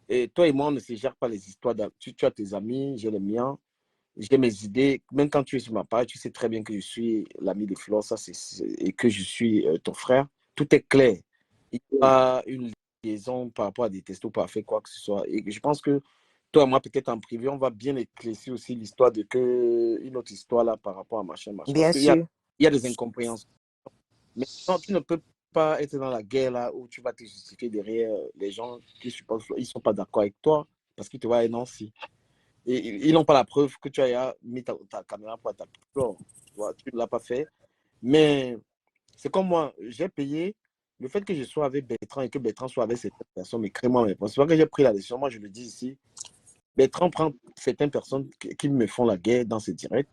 et toi et moi, on ne se gère pas les histoires. Tu as tes amis, j'ai les miens. j'ai mes idées. Même quand tu es sur ma page, tu sais très bien que je suis l'ami de Flore, et que je suis ton frère. Tout est clair. Il n'y a pas une liaison par rapport à des testos parfaits, quoi que ce soit. Et je pense que toi et moi, peut-être en privé, on va bien éclaircir aussi l'histoire de une autre histoire là par rapport à machin. Parce Bien qu'il sûr. y a des incompréhensions. Mais non, tu ne peux pas être dans la guerre là où tu vas te justifier derrière les gens qui supposent ils ne sont pas d'accord avec toi parce qu'ils te voient un Nancy. Et ils n'ont pas la preuve que tu as mis ta caméra pour attaquer. Tu ne l'as pas fait. Mais c'est comme moi, j'ai payé. Le fait que je sois avec Bertrand et que Bertrand soit avec certaines personnes, mais crée-moi mes points. C'est pas que j'ai pris la décision. Moi, je le dis ici. Bertrand prend certaines personnes qui me font la guerre dans ses directs.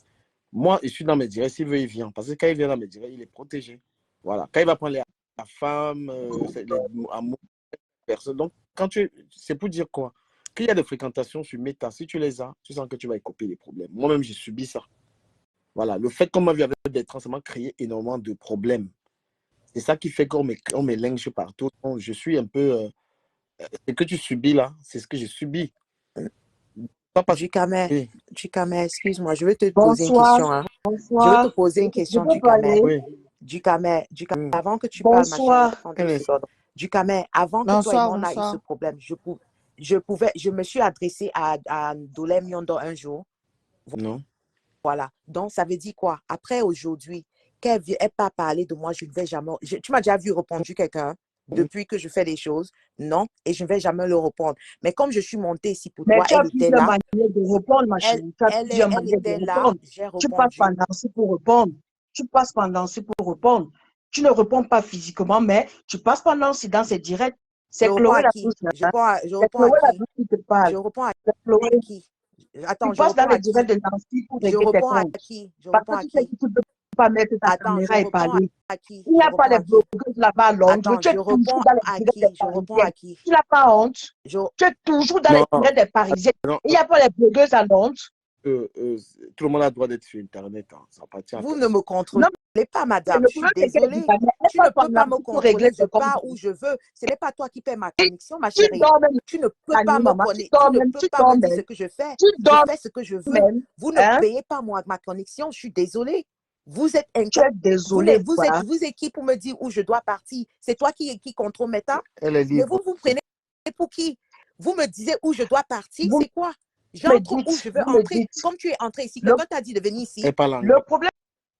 Moi, je suis dans mes directs. S'il veut, il vient. Parce que quand il vient dans mes directs, il est protégé. Voilà. Quand il va prendre la femme, les amours, personnes. Donc, c'est pour dire quoi? Qu'il y a des fréquentations sur Meta. Si tu les as, tu sens que tu vas écoper les problèmes. Moi-même, j'ai subi ça. Voilà. Le fait qu'on m'a vu avec Bertrand, ça m'a créé énormément de problèmes. C'est ça qui fait qu'on me linge partout. Donc, je suis un peu... ce que tu subis là, c'est ce que j'ai subi. Pas parce Ducamel, oui. Ducamel, excuse-moi, je vais te poser une Bonsoir, question. Hein. Je vais te bonsoir. poser une Je question, peux Ducamel. parler? Oui. Ducamel, avant que tu parles, ma chérie, Bonsoir. attends 2 secondes. Ducamel, avant que toi et moi, on a eu ce problème, je me suis adressée à Dolem Yondo un jour. Non. Voilà. Donc, ça veut dire quoi? Après, aujourd'hui, qu'elle n'ait pas parlé de moi, je ne vais jamais... tu m'as déjà vu répondre quelqu'un depuis que je fais des choses? Non. Et je ne vais jamais le répondre. Mais comme je suis montée ici pour Mais toi, tu as elle était plusieurs là. manières de répondre, ma chérie. Tu as plusieurs Elle manières de était là, répondre. j'ai Tu passes répondu. pendant ci pour répondre. Tu passes pendant ci pour répondre. Tu ne réponds pas physiquement, mais tu passes pendant ci dans ces directs. C'est Je réponds Chloé à la qui? douce. Je Hein? réponds à C'est Chloé la qui? douce qui te parle. Je réponds à C'est Chloé. qui? Attends, Tu je passes dans réponds les à qui? directs de Nancy pour Je régler tes réponds à comptes. qui? Je Parce réponds que à tu sais qui? que tu ne peux pas mettre ta Attends, je caméra et réponds parler. à qui? Il n'y Je a pas réponds les à qui? blogueuses là-bas à Londres. Attends, Tu es je toujours réponds dans les à directs des qui? Je réponds à Parisiens. qui? Tu n'as pas honte. Je... Tu es toujours dans Non. les directs des Parisiens. Non. Il n'y a pas les blogueuses à Londres. Tout le monde a le droit d'être sur Internet. Hein. Ça appartient à Vous ne personne. me contrôlez pas, madame. Le Je suis problème, c'est qu'elle dit désolée. pas, mais elle Tu ne passe peux pas me pendant pour régler contrôler. Je tes comptes. pars où je veux. Ce n'est pas toi qui paies ma connexion, ma Tu chérie. dors même, Tu ne peux Annie, pas me maman. Tu connaître. Tu dors ne même. peux Tu pas dors me dire même. ce que je fais. Tu Je dors fais ce que je veux. même. Vous ne Hein? payez pas ma connexion. Je suis désolée. Vous êtes Tu es désolée, vous quoi. êtes qui pour me dire où je dois partir? C'est toi qui contrôle Meta? Elle est Mais libre. vous prenez pour qui? Vous me disiez où je dois partir? Vous C'est quoi? me J'entre où dites, je veux vous me entrer. dites. Comme tu es entré ici, Le, quelqu'un t'a dit de venir ici. Elle parle anglais. le problème,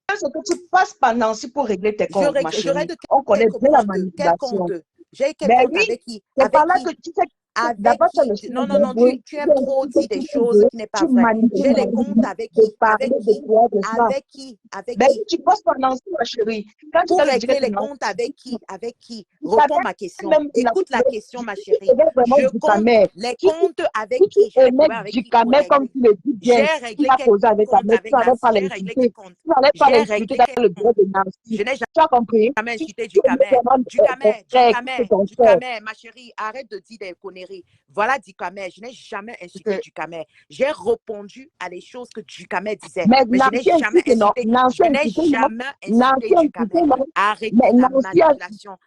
c'est que tu passes pendant ci pour régler tes comptes, ma Je chérie. règle On connaît quel bien la compte? Quel manipulation. compte? J'ai quel Mais compte oui, avec qui? c'est par Avec là qui? que tu sais, Avec d'abord, tu as le qui? Non, non, non, bruit, tu aimes trop dire des choses qui n'est pas tu vrai. manipules J'ai ma les comptes vie, avec de qui? parler Avec de qui? toi, de ça. Avec qui? Avec Mais qui? tu passes pendant ça, ma chérie. Quand tu Pour as le régler direct de les Nancy, comptes avec qui? Avec qui? tu Réponds savais ma question. même Écoute la question, ma je chérie. vraiment Je du compte camel. les Si comptes avec tu qui? J'ai des aimais problèmes avec du qui pour camel comme régler. tu le dis bien, J'ai tu réglé l'as quel causé avec ta compte mère, tu avec n'allais pas Nancy? J'ai réglé quel l'insulter. compte? Tu n'allais pas J'ai l'insulter réglé dans quel le compte? direct de Nancy. Je n'ai Tu as compris? jamais Si insulté tu aimais Ducamel. vraiment Ducamel, ton frère, Ducamel, ton frère, Ducamel, ma chérie, arrête de dire des conneries. Voilà Ducamel, je n'ai jamais insulté Ducamel. J'ai répondu à des choses que Ducamel disait, mais mais je n'ai Nancy jamais insulte, non. insulté. Nancy Je n'ai insulte, non. jamais Nancy insulté insulte, Ducamel. non. Arrêtez Mais la Nancy manipulation.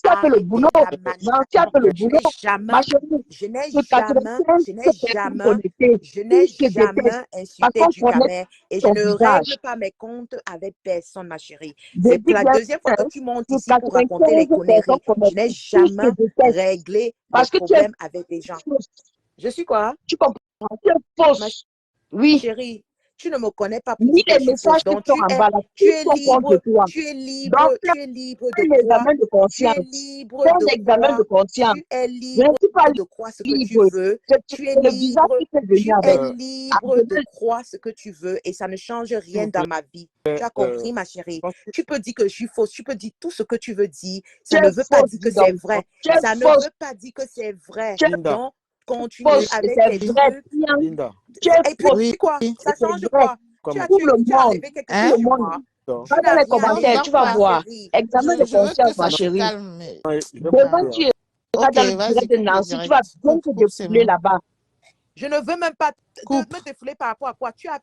a fait le boulot. Arrêtez la Nancy a manipulation. fait le Je boulot. n'ai jamais, Ma chérie, je n'ai sur jamais, 95 je n'ai personnes jamais, connectées, je n'ai tous se jamais détestent parce insulté qu'on connaît Ducamel et je ton ne règle visage. pas mes comptes avec personne, ma chérie. Je C'est dis la bien, deuxième fois que tu montes sur ici pour raconter les 95 personnes conneries. Je n'ai connectées, tous se jamais détestent réglé les parce que tu es problèmes avec des gens. fausse. Je suis quoi? Tu comprends? Tu es Ma fausse. Oui. chérie, tu ne me connais pas pour Ni dire que les je suis messages fausse. qui Donc sont en bas là, tous sont contre toi. tu es Donc, libre, tu es libre fais de un croire. examen de Tu es conscience. libre Fais un de examen de croire. conscience. Tu es Je ne libre suis pas de croire ce que tu libre. veux. C'est Tu es le visage libre. qui fait venir Tu es avec. libre de croire ce que tu veux et ça ne change S'il rien vous dans plaît. ma vie. Tu as compris, ma Je chérie? pense que Tu peux dire que je suis fausse. Tu peux dire tout ce que tu veux dire. Tu Ça es ne veut pas fausse, dire que dis c'est donc. vrai. Tu es Ça ne fausse. veut pas dire que c'est vrai. Tu es Linda, Donc, continue fausse. Et avec tes c'est vrai. trucs. Linda, Tu es Et puis, fausse. Oui. quoi? Et Ça c'est change vrai. quoi? quoi, Tu ma as, Tout tu, le tu as monde. enlevé quelque Tout chose Hein? le sur monde. moi. Non, Va Tu dans n'as les rien Non, commentaires, enlevé tu sur vas moi, voir. chérie. Examen de je veux que conscience, ma ça se chérie. calme. Mais... je vais Demain, couper. tu es Ok, dans le vas-y, direct de coupe le Nancy. Tu vas direct. bien te Coupe, c'est défouler bon. là-bas. Je ne veux même pas Coupe. me défouler par rapport à quoi. Tu as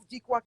dit quoi?